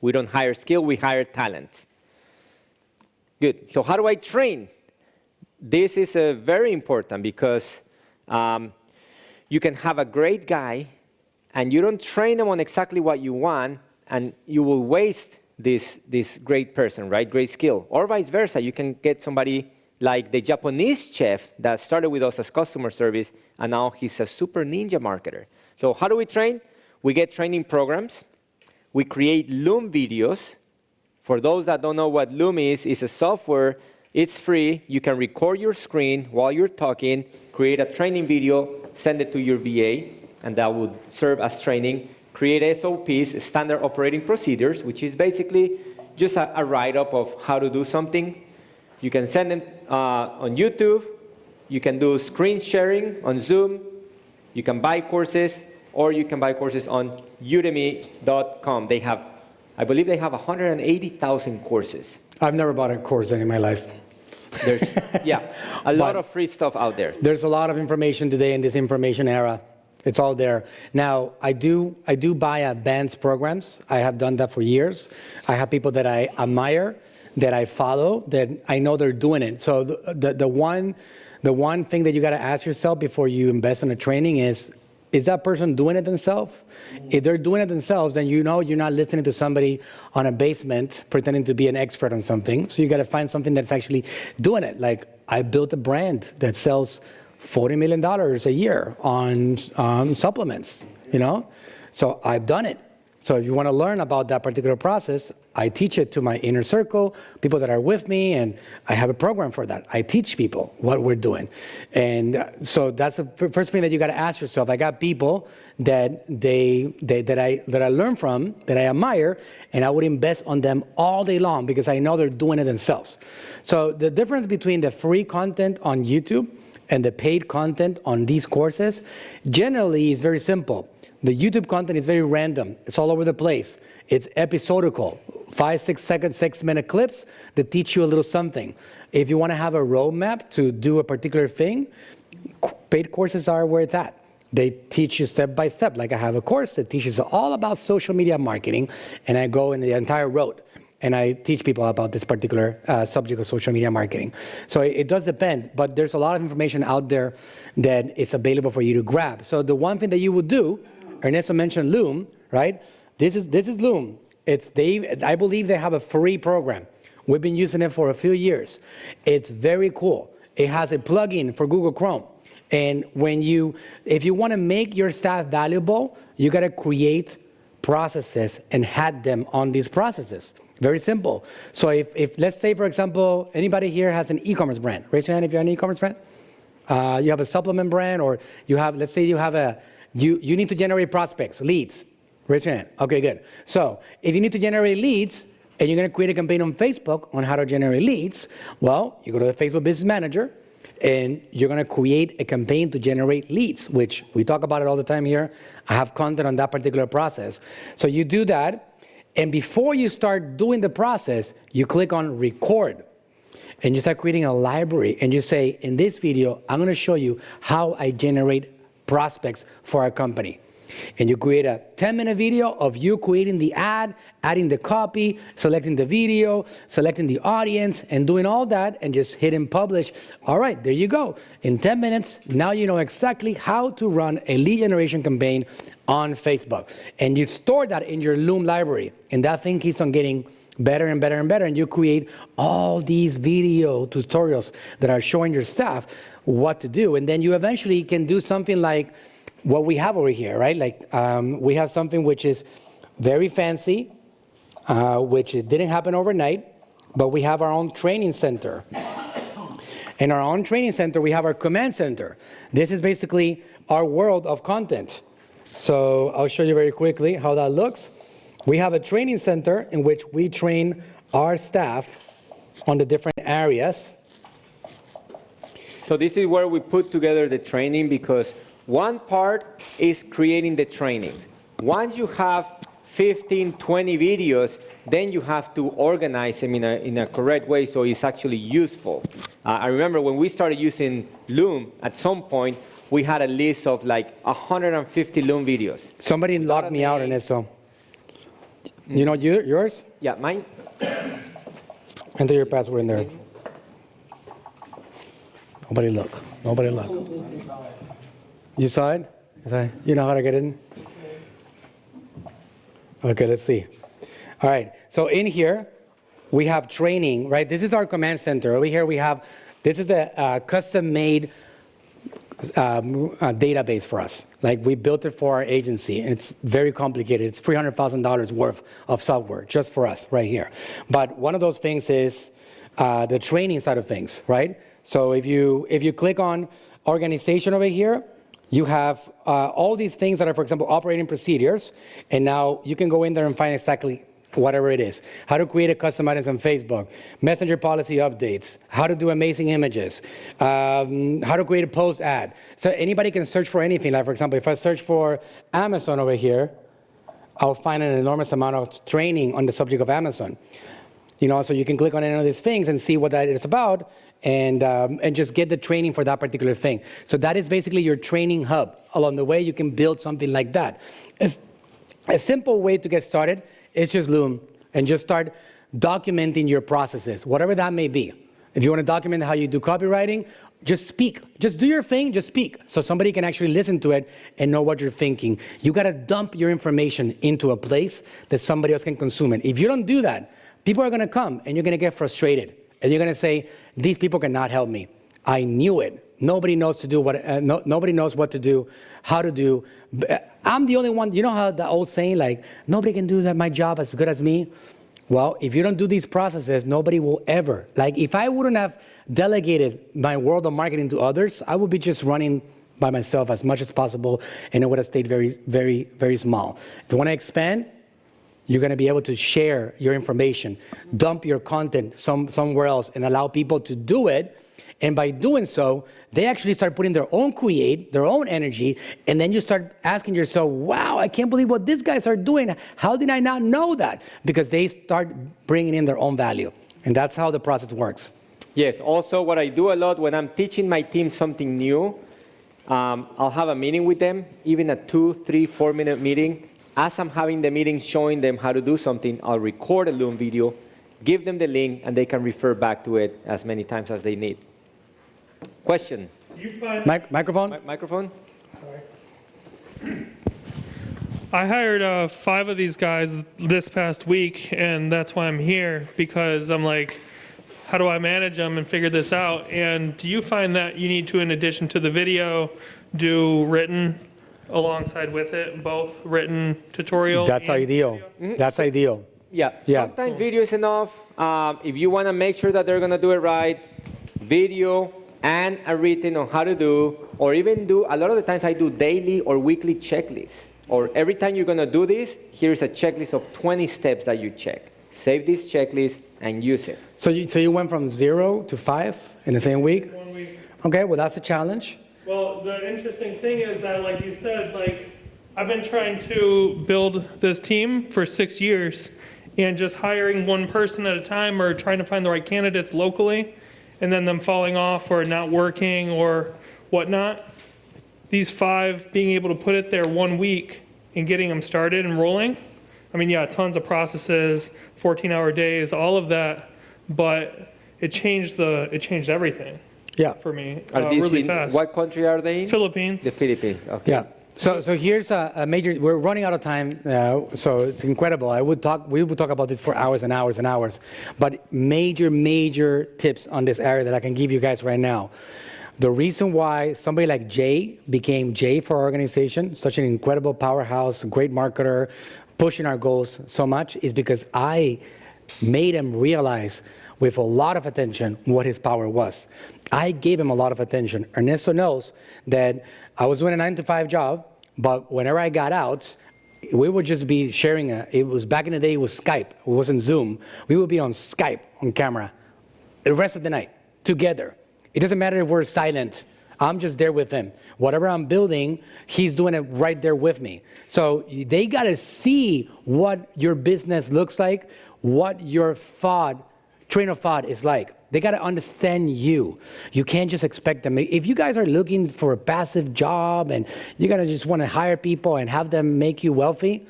We don't hire skill, we hire talent. Good. So how do I train? This is very important because you can have a great guy and you don't train them on exactly what you want, and you will waste this great person, right? Great skill. Or vice versa. You can get somebody like the Japanese chef that started with us as customer service, and now he's a super ninja marketer. So how do we train? We get training programs. We create Loom videos. For those that don't know what Loom is, it's a software. It's free. You can record your screen while you're talking, create a training video, send it to your VA, and that would serve as training. Create SOPs, standard operating procedures, which is basically just a write-up of how to do something. You can send them on YouTube. You can do screen sharing on Zoom. You can buy courses, or you can buy courses on udemy.com. They have, I believe they have 180,000 courses. I've never bought a course in my life. There's, yeah, a lot of free stuff out there. There's a lot of information today in this information era. It's all there. Now, I do buy advanced programs. I have done that for years. I have people that I admire, that I follow, that I know they're doing it. So the one thing that you got to ask yourself before you invest in a training is that person doing it themselves? If they're doing it themselves, then you know you're not listening to somebody on a basement pretending to be an expert on something. So you got to find something that's actually doing it. Like, I built a brand that sells $40 million a year on supplements, you know? So I've done it. So if you want to learn about that particular process, I teach it to my inner circle, people that are with me, and I have a program for that. I teach people what we're doing. And so that's the first thing that you got to ask yourself. I got people that I learn from, that I admire, and I would invest on them all day long because I know they're doing it themselves. So the difference between the free content on YouTube and the paid content on these courses generally is very simple. The YouTube content is very random. It's all over the place. It's episodical, 5, 6 second, 6-minute clips that teach you a little something. If you want to have a roadmap to do a particular thing, paid courses are where it's at. They teach you step by step. Like, I have a course that teaches all about social media marketing, and I go in the entire road. And I teach people about this particular subject of social media marketing. So it does depend, but there's a lot of information out there that is available for you to grab. So the one thing that you would do, Ernesto mentioned Loom, right? This is Loom. I believe they have a free program. We've been using it for a few years. It's very cool. It has a plugin for Google Chrome. And if you want to make your staff valuable, you got to create processes and hat them on these processes. Very simple. So if let's say, for example, anybody here has an e-commerce brand. Raise your hand if you have an e-commerce brand. You have a supplement brand, or you have, let's say you have you need to generate prospects, leads. Raise your hand. Okay, good. So if you need to generate leads, and you're going to create a campaign on Facebook on how to generate leads, well, you go to the Facebook Business Manager, and you're going to create a campaign to generate leads, which we talk about it all the time here. I have content on that particular process. So you do that. And before you start doing the process, you click on record, and you start creating a library, and you say, in this video, I'm going to show you how I generate prospects for our company. And you create a 10-minute video of you creating the ad, adding the copy, selecting the video, selecting the audience, and doing all that, and just hitting publish. All right, there you go. In 10 minutes, now you know exactly how to run a lead generation campaign on Facebook. And you store that in your Loom library, and that thing keeps on getting better and better and better, and you create all these video tutorials that are showing your staff what to do. And then you eventually can do something like what we have over here, right? Like, we have something which is very fancy, which it didn't happen overnight, but we have our own training center. In our own training center, we have our command center. This is basically our world of content. So I'll show you very quickly how that looks. We have a training center in which we train our staff on the different areas. So this is where we put together the training, because one part is creating the trainings. Once you have 15, 20 videos, then you have to organize them in a correct way so it's actually useful. I remember when we started using Loom, at some point, we had a list of like 150 Loom videos. Somebody locked me out on it, so. You know yours? Yeah, mine. Enter your password in there. Nobody look. Nobody look. You saw it? You know how to get in? Okay, let's see. All right, so in here, we have training, right? This is our command center. Over here, this is a custom-made database for us. Like, we built it for our agency, and it's very complicated. It's $300,000 worth of software just for us right here. But one of those things is the training side of things, right? So if you click on organization over here, you have all these things that are, for example, operating procedures, and now you can go in there and find exactly whatever it is. How to create a custom audience on Facebook, messenger policy updates, how to do amazing images, how to create a post ad. So anybody can search for anything. Like, for example, if I search for Amazon over here, I'll find an enormous amount of training on the subject of Amazon. You know, so you can click on any of these things and see what that is about, and just get the training for that particular thing. So that is basically your training hub. Along the way, you can build something like that. A simple way to get started is just Loom, and just start documenting your processes, whatever that may be. If you want to document how you do copywriting, just speak. Just do your thing, just speak, so somebody can actually listen to it and know what you're thinking. You got to dump your information into a place that somebody else can consume it. If you don't do that, people are going to come, and you're going to get frustrated. And you're going to say, these people cannot help me. I knew it. Nobody knows to do what. Nobody knows what to do, how to do. I'm the only one. You know how the old saying, like, nobody can do my job as good as me? Well, if you don't do these processes, nobody will ever. Like, if I wouldn't have delegated my world of marketing to others, I would be just running by myself as much as possible, and it would have stayed very, very, very small. If you want to expand, you're going to be able to share your information, dump your content somewhere else, and allow people to do it. And by doing so, they actually start putting their own their own energy, and then you start asking yourself, wow, I can't believe what these guys are doing. How did I not know that? Because they start bringing in their own value. And that's how the process works. Yes, also what I do a lot when I'm teaching my team something new, I'll have a meeting with them, even a 2, 3, 4-minute meeting. As I'm having the meeting showing them how to do something, I'll record a Loom video, give them the link, and they can refer back to it as many times as they need. Question? Microphone? Microphone? Sorry. I hired 5 of these guys this past week, and that's why I'm here, because I'm like, how do I manage them and figure this out? And do you find that you need to, in addition to the video, do written alongside with it, both written tutorial? That's ideal. Mm-hmm. That's ideal. Yeah. Sometimes video is enough. If you want to make sure that they're going to do it right, video and a written on how to do, or even do, a lot of the times I do daily or weekly checklists. Or every time you're going to do this, here's a checklist of 20 steps that you check. Save this checklist and use it. So you went from 0 to 5 in the same week? 1 week. Okay, well, that's a challenge. Well, the interesting thing is that, like you said, like, I've been trying to build this team for 6 years, and just hiring one person at a time, or trying to find the right candidates locally, and then them falling off or not working or whatnot. These 5, being able to put it there 1 week and getting them started and rolling. I mean, yeah, tons of processes, 14-hour days, all of that, but it changed everything. Yeah. For me, Are these really in, fast. what country are they in? Philippines. The Philippines, okay. Yeah. So here's a major, we're running out of time now, so it's incredible. We would talk about this for hours and hours and hours, but major tips on this area that I can give you guys right now. The reason why somebody like Jay became Jay for our organization, such an incredible powerhouse, great marketer, pushing our goals so much, is because I made him realize with a lot of attention what his power was. I gave him a lot of attention. Ernesto knows that I was doing a 9-to-5 job, but whenever I got out, we would just be sharing it was back in the day, it was Skype, it wasn't Zoom. We would be on Skype, on camera, the rest of the night, together. It doesn't matter if we're silent. I'm just there with him. Whatever I'm building, he's doing it right there with me. So they gotta see what your business looks like, what your thought train of thought is like. They got to understand you. You can't just expect them. If you guys are looking for a passive job and you're going to just want to hire people and have them make you wealthy,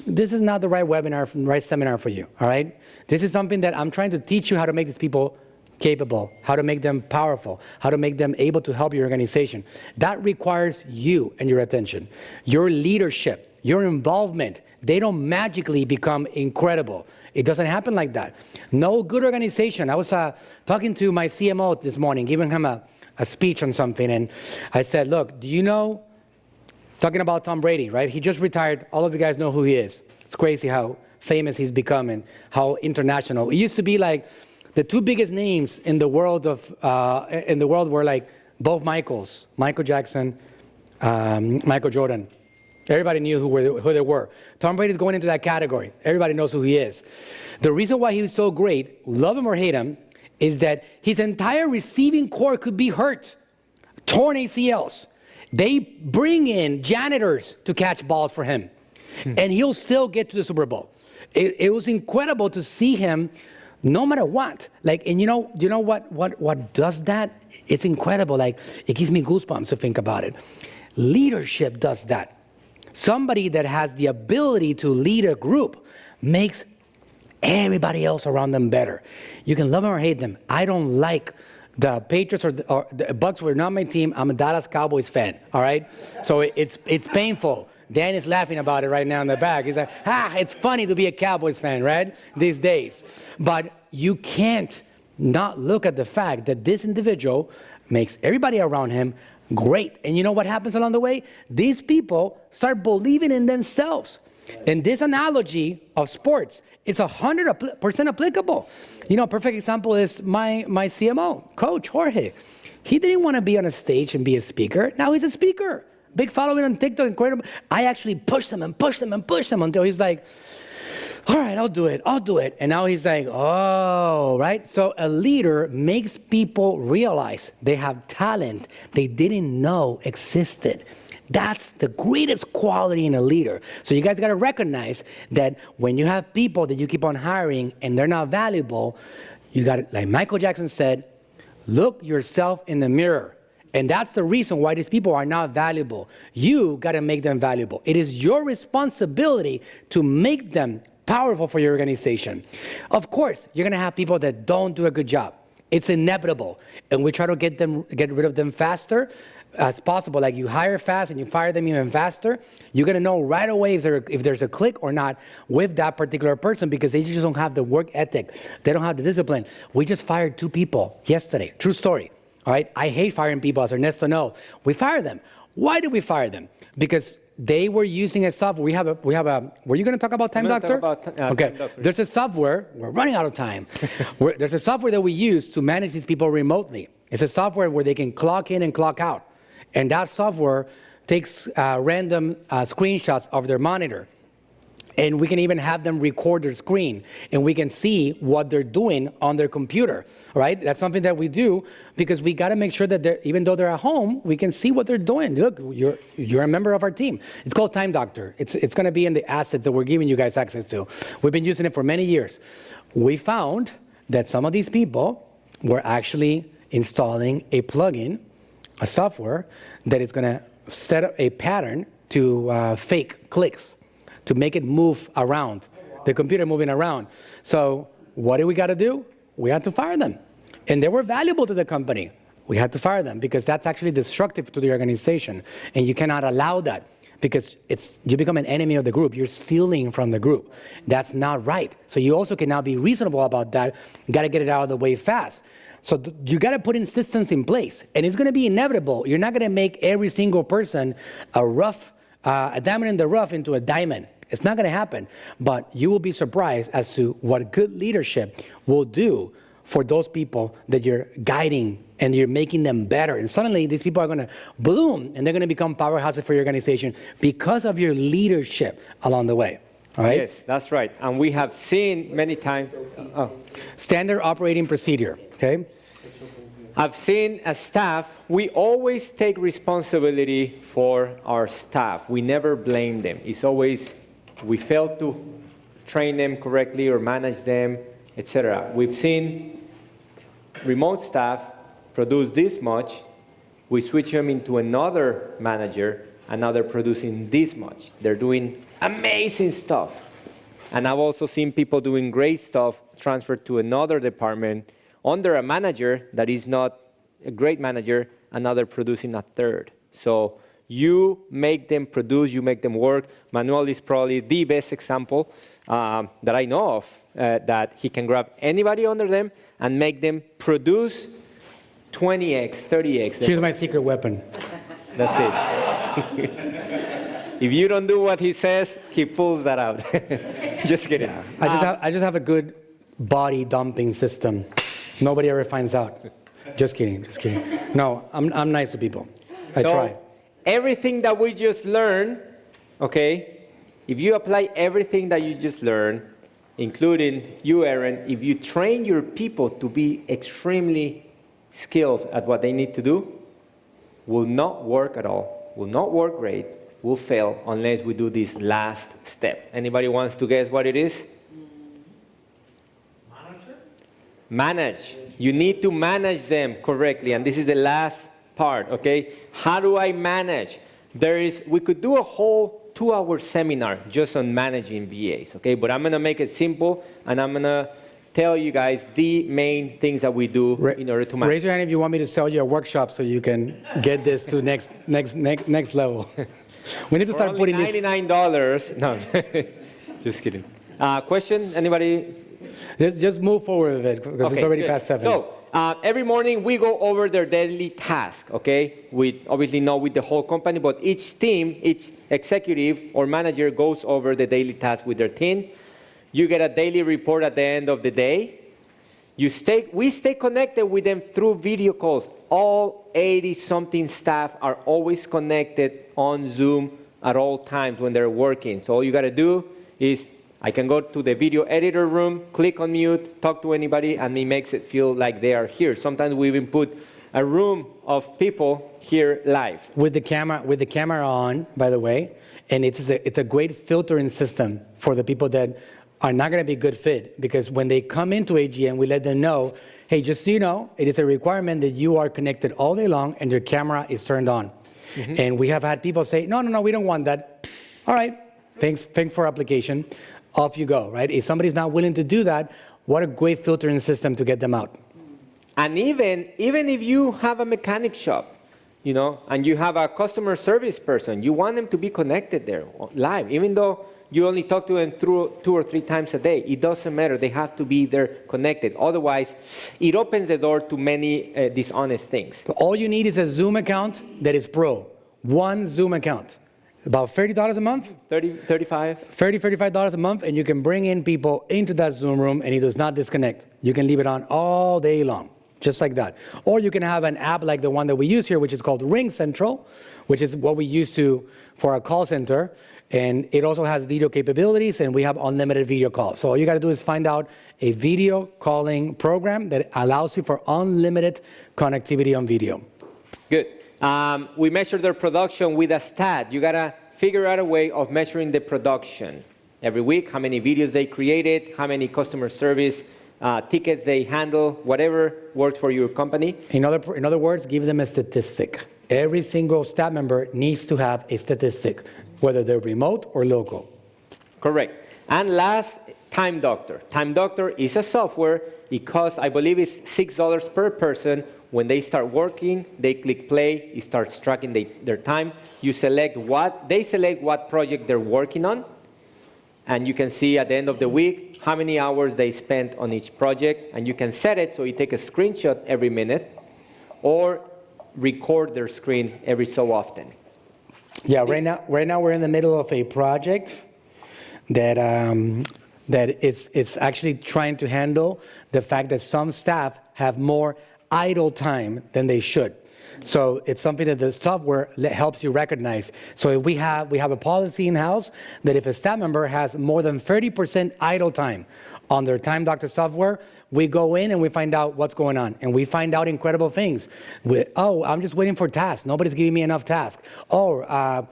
this is not the right webinar, right seminar for you, all right? This is something that I'm trying to teach you how to make these people capable, how to make them powerful, how to make them able to help your organization. That requires you and your attention, your leadership, your involvement. They don't magically become incredible. It doesn't happen like that. No good organization. I was talking to my CMO this morning, giving him a speech on something, and I said, look, do you know, talking about Tom Brady, right? He just retired. All of you guys know who he is. It's crazy how famous he's become and how international. It used to be like the two biggest names in the world were like both Michaels, Michael Jackson, Michael Jordan. Everybody knew who they were. Tom Brady's going into that category. Everybody knows who he is. The reason why he was so great, love him or hate him, is that his entire receiving core could be hurt, torn ACLs. They bring in janitors to catch balls for him, and he'll still get to the Super Bowl. It was incredible to see him, no matter what. Like, and you know what does that? It's incredible. Like, it gives me goosebumps to think about it. Leadership does that. Somebody that has the ability to lead a group makes everybody else around them better. You can love them or hate them. I don't like the Patriots or the Bucs were not my team. I'm a Dallas Cowboys fan, all right? So it's painful. Dan is laughing about it right now in the back. He's like, it's funny to be a Cowboys fan, right, these days. But you can't not look at the fact that this individual makes everybody around him great. And you know what happens along the way? These people start believing in themselves. And this analogy of sports is 100% applicable. You know, a perfect example is my CMO, Coach Jorge. He didn't want to be on a stage and be a speaker. Now he's a speaker. Big following on TikTok, incredible. I actually pushed him and pushed him and pushed him until he's like, all right, I'll do it. And now he's like, oh, right? So a leader makes people realize they have talent they didn't know existed. That's the greatest quality in a leader. So you guys got to recognize that when you have people that you keep on hiring and they're not valuable, you got to, like Michael Jackson said, look yourself in the mirror. And that's the reason why these people are not valuable. You got to make them valuable. It is your responsibility to make them powerful for your organization. Of course, you're going to have people that don't do a good job. It's inevitable. And we try to get rid of them faster as possible. Like you hire fast and you fire them even faster. You're going to know right away if there's a click or not with that particular person because they just don't have the work ethic. They don't have the discipline. We just fired 2 people yesterday. True story. All right. I hate firing people, as Ernesto knows. We fired them. Why did we fire them? Because they were using a software. We have a. Were you going to talk about Time Doctor? Okay. Time Doctor. There's a software. We're running out of time. There's a software that we use to manage these people remotely. It's a software where they can clock in and clock out, and that software takes random screenshots of their monitor. And we can even have them record their screen, and we can see what they're doing on their computer, right? That's something that we do because we got to make sure that even though they're at home, we can see what they're doing. Look, you're a member of our team. It's called Time Doctor. It's going to be in the assets that we're giving you guys access to. We've been using it for many years. We found that some of these people were actually installing a plugin, a software that is going to set up a pattern to fake clicks, to make it move around, the computer moving around. So what do we got to do? We had to fire them. And they were valuable to the company. We had to fire them because that's actually destructive to the organization. And you cannot allow that because you become an enemy of the group. You're stealing from the group. That's not right. So you also cannot be reasonable about that. You got to get it out of the way fast. So you got to put in systems in place. And it's going to be inevitable. You're not going to make every single person a diamond in the rough into a diamond. It's not going to happen, but you will be surprised as to what good leadership will do for those people that you're guiding and you're making them better. And suddenly these people are going to bloom and they're going to become powerhouses for your organization because of your leadership along the way. All right? Yes, that's right. And we have seen many times. Standard operating procedure, okay? I've seen as staff, we always take responsibility for our staff. We never blame them. It's always we failed to train them correctly or manage them, etc. We've seen remote staff produce this much, we switch them into another manager, another producing this much. They're doing amazing stuff. And I've also seen people doing great stuff transferred to another department under a manager that is not a great manager, another producing a third. So you make them produce, you make them work. Manuel is probably the best example that I know of, that he can grab anybody under them and make them produce 20x, 30x. Here's my secret weapon. That's it. If you don't do what he says, he pulls that out. Just kidding. I just have a good body dumping system. Nobody ever finds out. Just kidding, just kidding. No, I'm nice to people. I try. Everything that we just learned, okay, if you apply everything that you just learned, including you, Aaron, if you train your people to be extremely skilled at what they need to do, will not work at all, will not work great, will fail unless we do this last step. Anybody wants to guess what it is? Manage. You need to manage them correctly, and this is the last part, okay? How do I manage? We could do a whole 2-hour seminar just on managing VAs, okay? But I'm gonna make it simple, and I'm gonna tell you guys the main things that we do in order to manage. Raise your hand if you want me to sell you a workshop so you can get this to next level. We need to start putting this. $99. No, just kidding. Question? Anybody? Just move forward with it because it's already past 7. So every morning we go over their daily task, okay? We obviously not with the whole company, but each team, each executive or manager goes over the daily task with their team. You get a daily report at the end of the day. We stay connected with them through video calls. All 80-something staff are always connected on Zoom at all times when they're working. So all you gotta do is I can go to the video editor room, click on mute, talk to anybody, and it makes it feel like they are here. Sometimes we even put a room of people here live. With the camera on, by the way, and it's a great filtering system for the people that are not going to be a good fit, because when they come into AGM, we let them know, hey, just so you know, it is a requirement that you are connected all day long and your camera is turned on. Mm-hmm. And we have had people say, no, we don't want that. All right, thanks for application. Off you go, right? If somebody's not willing to do that, what a great filtering system to get them out. And even if you have a mechanic shop, you know, and you have a customer service person, you want them to be connected there live, even though you only talk to them through 2 or 3 times a day. It doesn't matter. They have to be there connected. Otherwise, it opens the door to many dishonest things. So all you need is a Zoom account that is pro. One Zoom account. About $30 a month? $35. $35 a month, and you can bring in people into that Zoom room, and it does not disconnect. You can leave it on all day long, just like that. Or you can have an app like the one that we use here, which is called Ring Central, which is what we use for our call center. And it also has video capabilities, and we have unlimited video calls. So all you got to do is find out a video calling program that allows you for unlimited connectivity on video. Good. We measure their production with a stat. You got to figure out a way of measuring the production. Every week, how many videos they created, how many customer service tickets they handle, whatever works for your company. In other words, give them a statistic. Every single staff member needs to have a statistic, whether they're remote or local. Correct. And last, Time Doctor. Time Doctor is a software. It costs, I believe it's $6 per person. When they start working, they click play, it starts tracking their time. They select what project they're working on, and you can see at the end of the week how many hours they spent on each project, and you can set it so you take a screenshot every minute or record their screen every so often. Yeah, right now we're in the middle of a project that it's actually trying to handle the fact that some staff have more idle time than they should. So it's something that the software helps you recognize. So we have a policy in-house that if a staff member has more than 30% idle time on their Time Doctor software, we go in and we find out what's going on. And we find out incredible things. I'm just waiting for tasks. Nobody's giving me enough tasks. I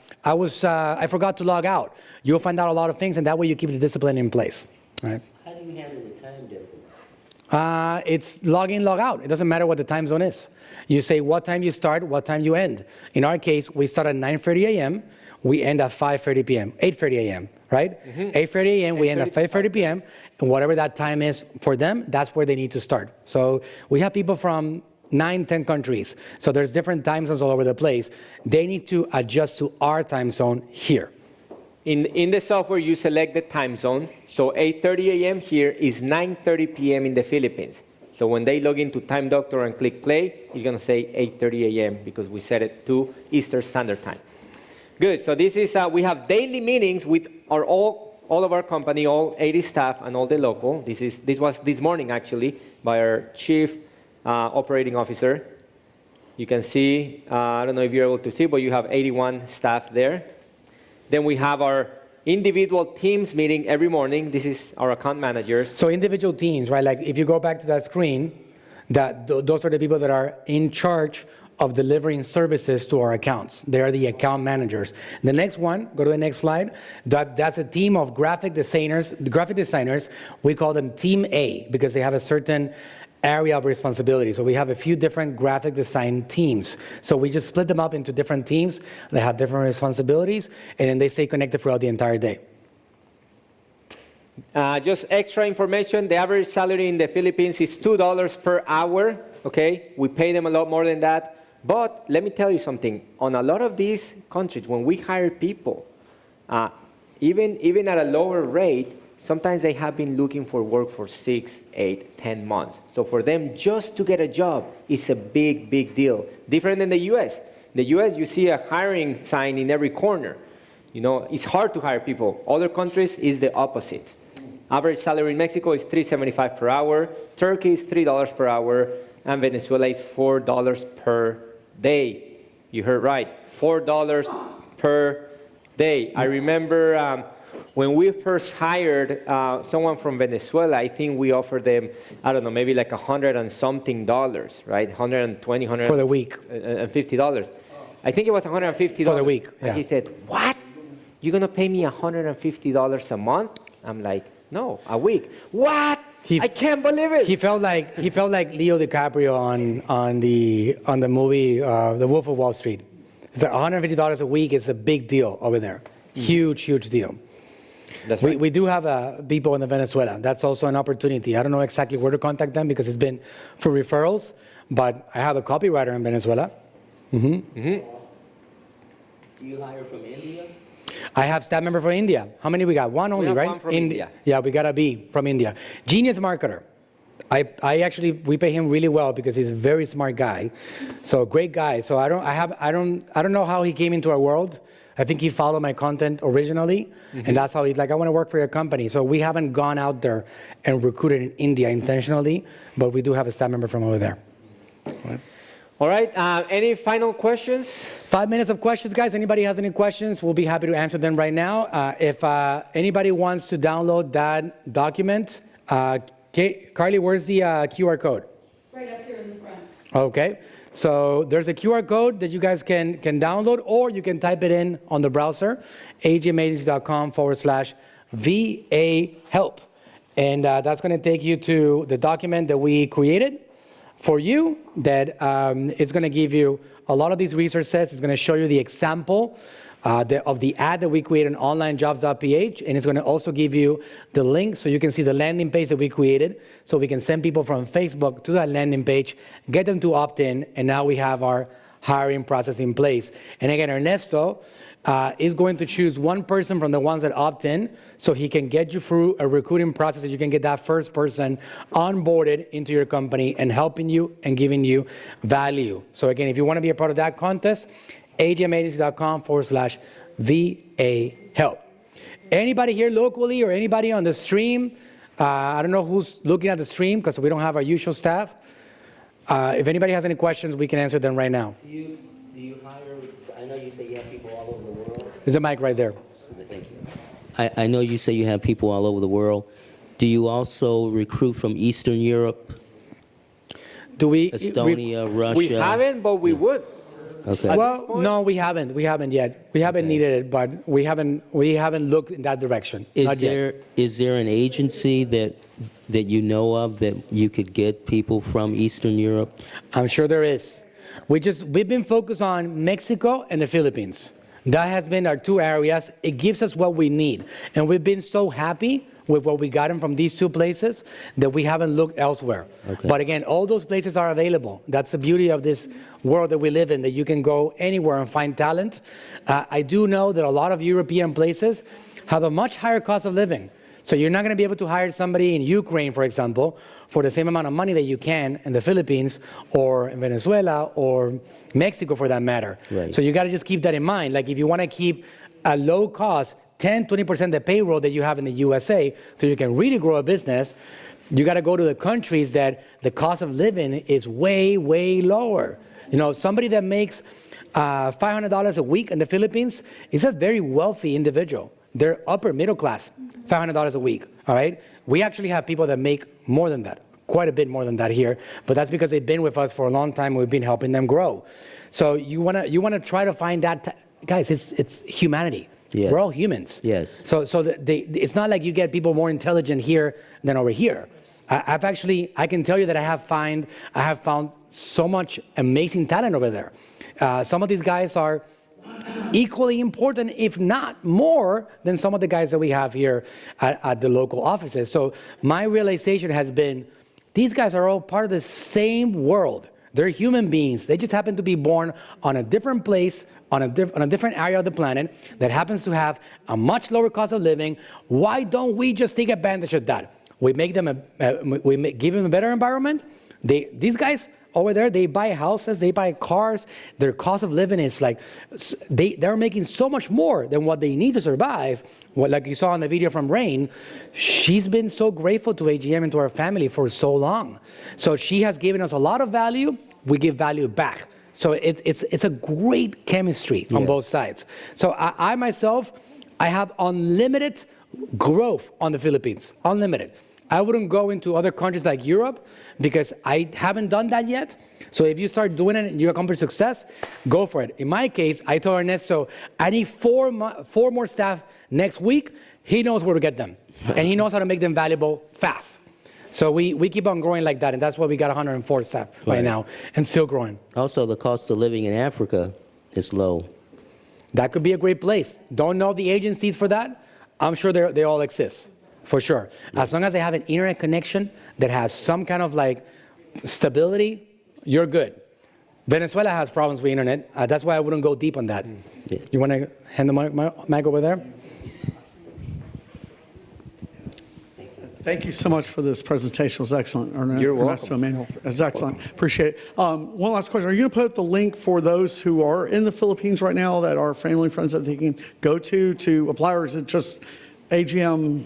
forgot to log out. You'll find out a lot of things, and that way you keep the discipline in place. Right? How do you handle the time difference? It's log in, log out. It doesn't matter what the time zone is. You say what time you start, what time you end. In our case, we start at 9:30 a.m., we end at 5:30 p.m., 8:30 a.m., right? 8:30 a.m., we end at 5:30 p.m., and whatever that time is for them, that's where they need to start. So we have people from 9, 10 countries. So there's different time zones all over the place. They need to adjust to our time zone here. In the software, you select the time zone. So 8:30 a.m. here is 9:30 p.m. in the Philippines. So when they log into Time Doctor and click play, it's going to say 8:30 a.m. because we set it to Eastern Standard Time. Good. So this is we have daily meetings with all of our company, all 80 staff, and all the local. This was this morning actually by our chief operating officer. You can see. I don't know if you're able to see, but you have 81 staff there. Then we have our individual teams meeting every morning. This is our account managers. So individual teams, right? Like if you go back to that screen, those are the people that are in charge of delivering services to our accounts. They are the account managers. The next one, go to the next slide. That's a team of graphic designers. We call them Team A because they have a certain area of responsibility. So we have a few different graphic design teams. So we just split them up into different teams. They have different responsibilities, and then they stay connected throughout the entire day. Just extra information, the average salary in the Philippines is $2 per hour, okay? We pay them a lot more than that. But let me tell you something. On a lot of these countries, when we hire people, even at a lower rate, sometimes they have been looking for work for 6, 8, 10 months. So for them, just to get a job is a big, big deal. Different than the US. In the US, you see a hiring sign in every corner. You know, it's hard to hire people. Other countries is the opposite. Average salary in Mexico is $3.75 per hour. Turkey is $3 per hour. And Venezuela is $4 per day. You heard right, $4 per day. I remember when we first hired someone from Venezuela, I think we offered them, I don't know, maybe like $100 and something, right? $120, For the week. And $50. I think it was $150 for the week. Yeah. And he said, "What? You're gonna pay me $150 a month?" I'm like, "No, a week." What? I can't believe it. He felt like Leo DiCaprio on the movie The Wolf of Wall Street. It's like $150 a week is a big deal over there. Huge deal. That's right. We do have people in Venezuela. That's also an opportunity. I don't know exactly where to contact them because it's been for referrals, but I have a copywriter in Venezuela. Do you hire from India? I have staff member from India. How many we got? One only, have right? one from India. Yeah, we got a B from India. Genius marketer. We pay him really well because he's a very smart guy. So great guy. So I don't know how he came into our world. I think he followed my content originally, and that's how he's like, I want to work for your company. So we haven't gone out there and recruited in India intentionally, but we do have a staff member from over there. All right, any final questions? 5 minutes of questions, guys. Anybody has any questions, we'll be happy to answer them right now. If anybody wants to download that document, Carly, where's the QR code? Right up here in the front. Okay, so there's a QR code that you guys can download, or you can type it in on the browser, agmagency.com/VA help. And that's going to take you to the document that we created for you that is going to give you a lot of these research sets. It's going to show you the example of the ad that we created on onlinejobs.ph, and it's going to also give you the link so you can see the landing page that we created, so we can send people from Facebook to that landing page, get them to opt in, and now we have our hiring process in place. And again, Ernesto is going to choose one person from the ones that opt in, so he can get you through a recruiting process so you can get that first person onboarded into your company and helping you and giving you value. So again, if you want to be a part of that contest, agmagency.com/VA help. Anybody here locally or anybody on the stream? I don't know who's looking at the stream because we don't have our usual staff. If anybody has any questions, we can answer them right now. Do you hire, I know you say you have people all over the world. There's a mic right there. Thank you. I know you say you have people all over the world. Do you also recruit from Eastern Europe? Do we? Estonia, Russia? We haven't, but we would. Okay. Well, no, we haven't. We haven't yet. We haven't needed it, but we haven't looked in that direction. Not yet. Is there an agency that you know of that you could get people from Eastern Europe? I'm sure there is. We've been focused on Mexico and the Philippines. That has been our two areas. It gives us what we need. And we've been so happy with what we gotten from these two places that we haven't looked elsewhere. Okay. But again, all those places are available. That's the beauty of this world that we live in, that you can go anywhere and find talent. I do know that a lot of European places have a much higher cost of living. So you're not going to be able to hire somebody in Ukraine, for example, for the same amount of money that you can in the Philippines or in Venezuela or Mexico for that matter. Right. So you got to just keep that in mind. Like if you want to keep a low cost, 10, 20% the payroll that you have in the USA, so you can really grow a business, you got to go to the countries that the cost of living is way, way lower. You know, somebody that makes $500 a week in the Philippines is a very wealthy individual. They're upper middle class, $500 a week, all right? We actually have people that make more than that, quite a bit more than that here, but that's because they've been with us for a long time. We've been helping them grow. So you wanna try to find that, guys, it's humanity. Yes. We're all humans. Yes. So it's not like you get people more intelligent here than over here. I can tell you that I have found so much amazing talent over there. Some of these guys are equally important, if not more, than some of the guys that we have here at the local offices. So my realization has been, these guys are all part of the same world. They're human beings. They just happen to be born on a different place, on a different area of the planet that happens to have a much lower cost of living. Why don't we just take advantage of that? We make them give them a better environment. These guys over there, they buy houses, they buy cars. Their cost of living is like, they're making so much more than what they need to survive. Like you saw in the video from Rain, she's been so grateful to AGM and to our family for so long. So she has given us a lot of value. We give value back. So it's a great chemistry on both sides. So I myself, I have unlimited growth on the Philippines, unlimited. I wouldn't go into other countries like Europe because I haven't done that yet. So if you start doing it and you accomplish success, go for it. In my case, I told Ernesto, I need four more staff next week. He knows where to get them. And he knows how to make them valuable fast. So we keep on growing like that. And that's why we got 104 staff right now and still growing. Also, the cost of living in Africa is low. That could be a great place. Don't know the agencies for that. I'm sure they all exist. For sure. As long as they have an internet connection that has some kind of like stability, you're good. Venezuela has problems with internet. That's why I wouldn't go deep on that. Yeah. You want to hand the mic over there? Thank you so much for this presentation. It was excellent. You're welcome. Manuel. It was excellent. Appreciate it. One last question. Are you going to put up the link for those who are in the Philippines right now that are family friends that they can go to apply, or is it just AGM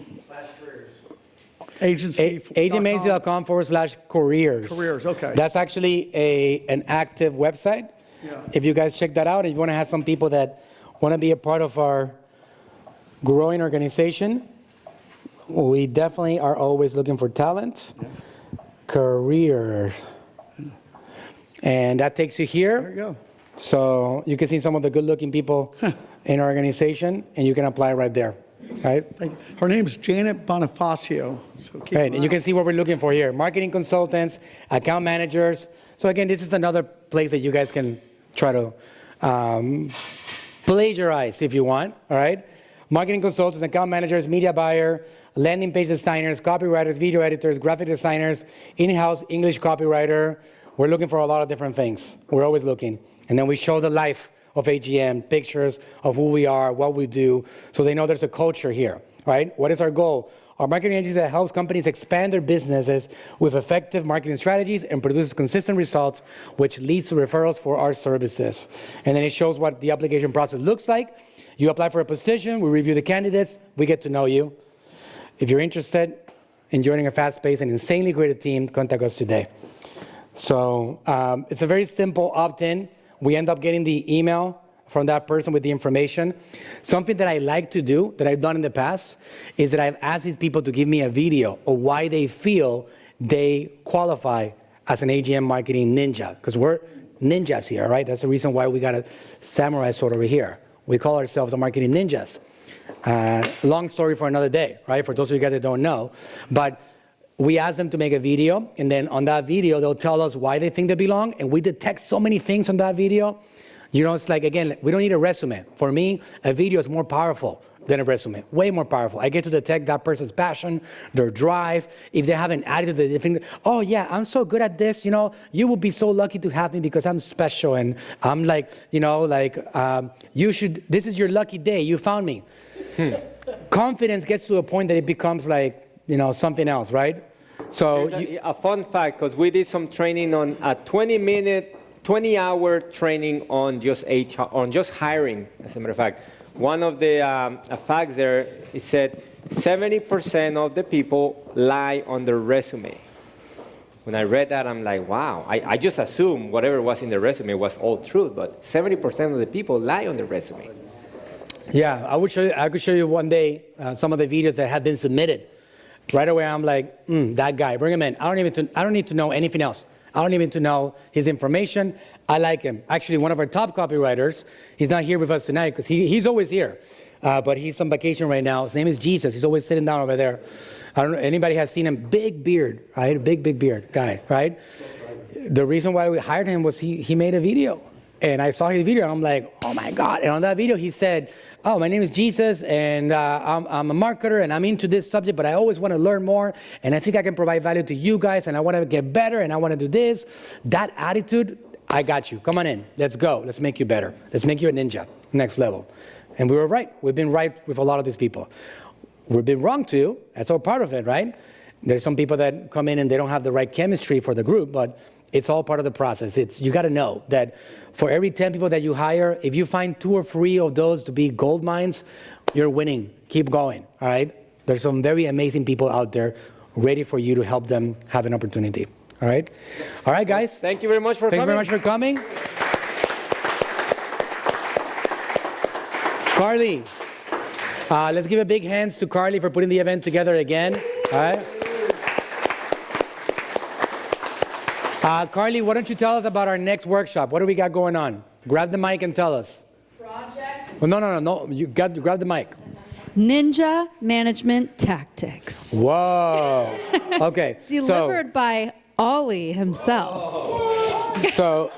agency? AGMagency.com/careers. Careers, okay. That's actually an active website. Yeah. If you guys check that out, if you want to have some people that want to be a part of our growing organization, we definitely are always looking for talent. Yeah. Career. And that takes you here. There you go. So you can see some of the good-looking people in our organization, and you can apply right there. Right? Thank you. Her name's Janet Bonifacio. So keep Right, and you can see what we're looking for here. Marketing consultants, account managers. So again, this is another place that you guys can try to plagiarize if you want, all right? Marketing consultants, account managers, media buyer, landing page designers, copywriters, video editors, graphic designers, in-house English copywriter. We're looking for a lot of different things. We're always looking. And then we show the life of AGM, pictures of who we are, what we do, so they know there's a culture here, right? What is our goal? Our marketing agency that helps companies expand their businesses with effective marketing strategies and produces consistent results, which leads to referrals for our services. And then it shows what the application process looks like. You apply for a position, we review the candidates, we get to know you. If you're interested in joining a fast-paced and insanely creative team, contact us today. So it's a very simple opt-in. We end up getting the email from that person with the information. Something that I like to do, that I've done in the past, is that I've asked these people to give me a video of why they feel they qualify as an AGM marketing ninja. Because we're ninjas here, right? That's the reason why we got a samurai sword over here. We call ourselves the marketing ninjas. Long story for another day, right? For those of you guys that don't know. But we ask them to make a video, and then on that video, they'll tell us why they think they belong, and we detect so many things on that video. You know, it's like, again, we don't need a resume. For me, a video is more powerful than a resume, way more powerful. I get to detect that person's passion, their drive. If they have an attitude that they think, oh yeah, I'm so good at this, you know, you will be so lucky to have me because I'm special, and I'm like, you know, like, this is your lucky day, you found me. Confidence gets to a point that it becomes like, you know, something else, right? So a fun fact, because we did some training on a 20-hour training on just HR, on just hiring, as a matter of fact. One of the facts there, it said 70% of the people lie on their resume. When I read that, I'm like, wow. I just assumed whatever was in the resume was all truth, but 70% of the people lie on the resume. Yeah, I could show you one day some of the videos that have been submitted. Right away, I'm like, that guy, bring him in. I don't need to know anything else. I don't even need to know his information. I like him. Actually, one of our top copywriters, he's not here with us tonight because he's always here, but he's on vacation right now. His name is Jesus. He's always sitting down over there. I don't know, anybody has seen him, big beard, right? Big beard guy, right? The reason why we hired him was he made a video. And I saw his video, and I'm like, oh my God. And on that video, he said, oh, my name is Jesus, and I'm a marketer, and I'm into this subject, but I always want to learn more, and I think I can provide value to you guys, and I want to get better, and I want to do this. That attitude, I got you. Come on in. Let's go. Let's make you better. Let's make you a ninja, next level. And we were right. We've been right with a lot of these people. We've been wrong too. That's all part of it, right? There's some people that come in and they don't have the right chemistry for the group, but it's all part of the process. You got to know that for every 10 people that you hire, if you find 2 or 3 of those to be gold mines, you're winning. Keep going, all right? There's some very amazing people out there ready for you to help them have an opportunity, all right? All right, guys. Thank you very much for coming. Thanks very much for coming. Carly, let's give a big hands to Carly for putting the event together again, all right? Carly, why don't you tell us about our next workshop? What do we got going on? Grab the mic and tell us. Project? Well, no. You got to grab the mic. Ninja Management Tactics. Whoa. Okay. Delivered by Ollie himself. So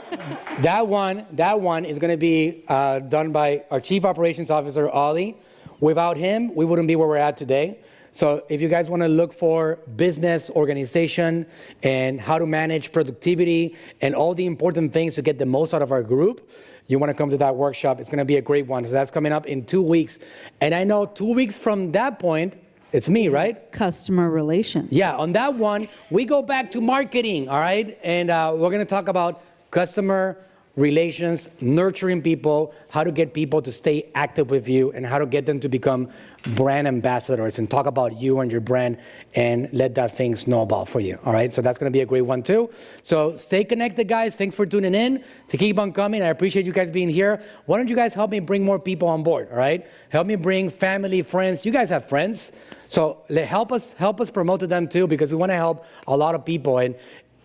that one is going to be done by our Chief Operations Officer, Ollie. Without him, we wouldn't be where we're at today. So if you guys want to look for business organization and how to manage productivity and all the important things to get the most out of our group, you want to come to that workshop. It's going to be a great one. So that's coming up in 2 weeks. And I know 2 weeks from that point, it's me, right? Customer relations. Yeah, on that one, we go back to marketing, all right? And we're going to talk about customer relations, nurturing people, how to get people to stay active with you, and how to get them to become brand ambassadors and talk about you and your brand and let that thing snowball for you, all right? So that's going to be a great one too. So stay connected, guys. Thanks for tuning in. To keep on coming, I appreciate you guys being here. Why don't you guys help me bring more people on board, all right? Help me bring family, friends. You guys have friends. So help us promote to them too, because we want to help a lot of people. And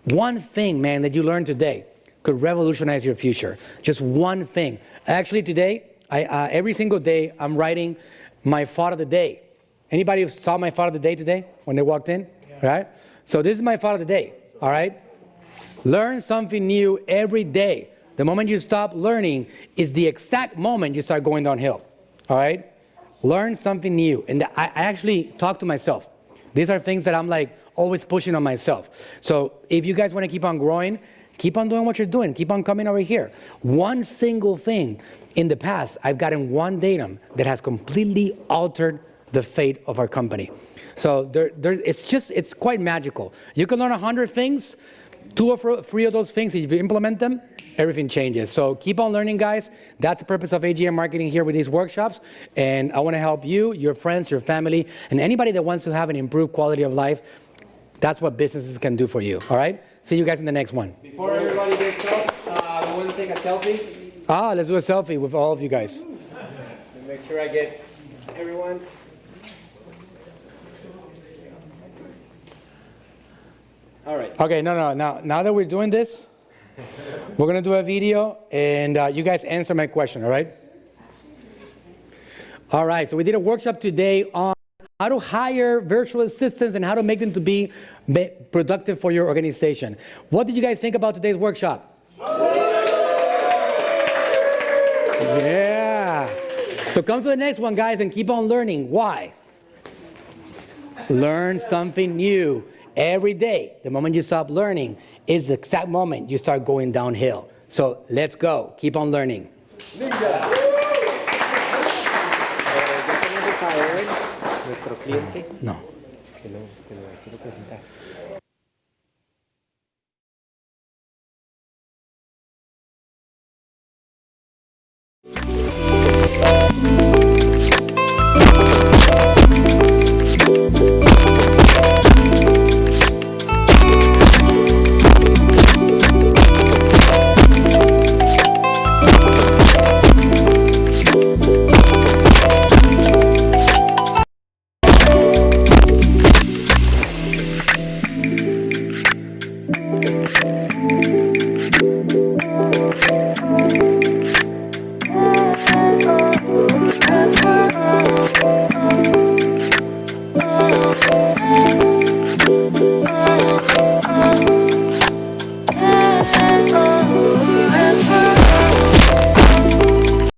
one thing, man, that you learned today could revolutionize your future. Just one thing. Actually, today, every single day, I'm writing my thought of the day. Anybody who saw my thought of the day today when they walked in? Yeah. Right? So this is my thought of the day, all right? Learn something new every day. The moment you stop learning is the exact moment you start going downhill, all right? Learn something new. And I actually talk to myself. These are things that I'm like always pushing on myself. So if you guys want to keep on growing, keep on doing what you're doing. Keep on coming over here. One single thing. In the past, I've gotten one datum that has completely altered the fate of our company. So it's quite magical. You can learn 100 things. 2 or 3 of those things, if you implement them, everything changes. So keep on learning, guys. That's the purpose of AGM Marketing here with these workshops. And I want to help you, your friends, your family, and anybody that wants to have an improved quality of life. That's what businesses can do for you. All right? See you guys in the next one. Before everybody gets up, we want to take a selfie. Let's do a selfie with all of you guys. Make sure I get everyone. All right. Okay, no. Now that we're doing this, We're going to do a video, and you guys answer my question, all right? All right, so we did a workshop today on how to hire virtual assistants and how to make them to be productive for your organization. What did you guys think about today's workshop? Yeah. So come to the next one, guys, and keep on learning. Why? Learn something new every day. The moment you stop learning is the exact moment you start going downhill. So let's go. Keep on learning. ¿Ya tenemos a Aaron, nuestro cliente? No. Que lo quiero presentar.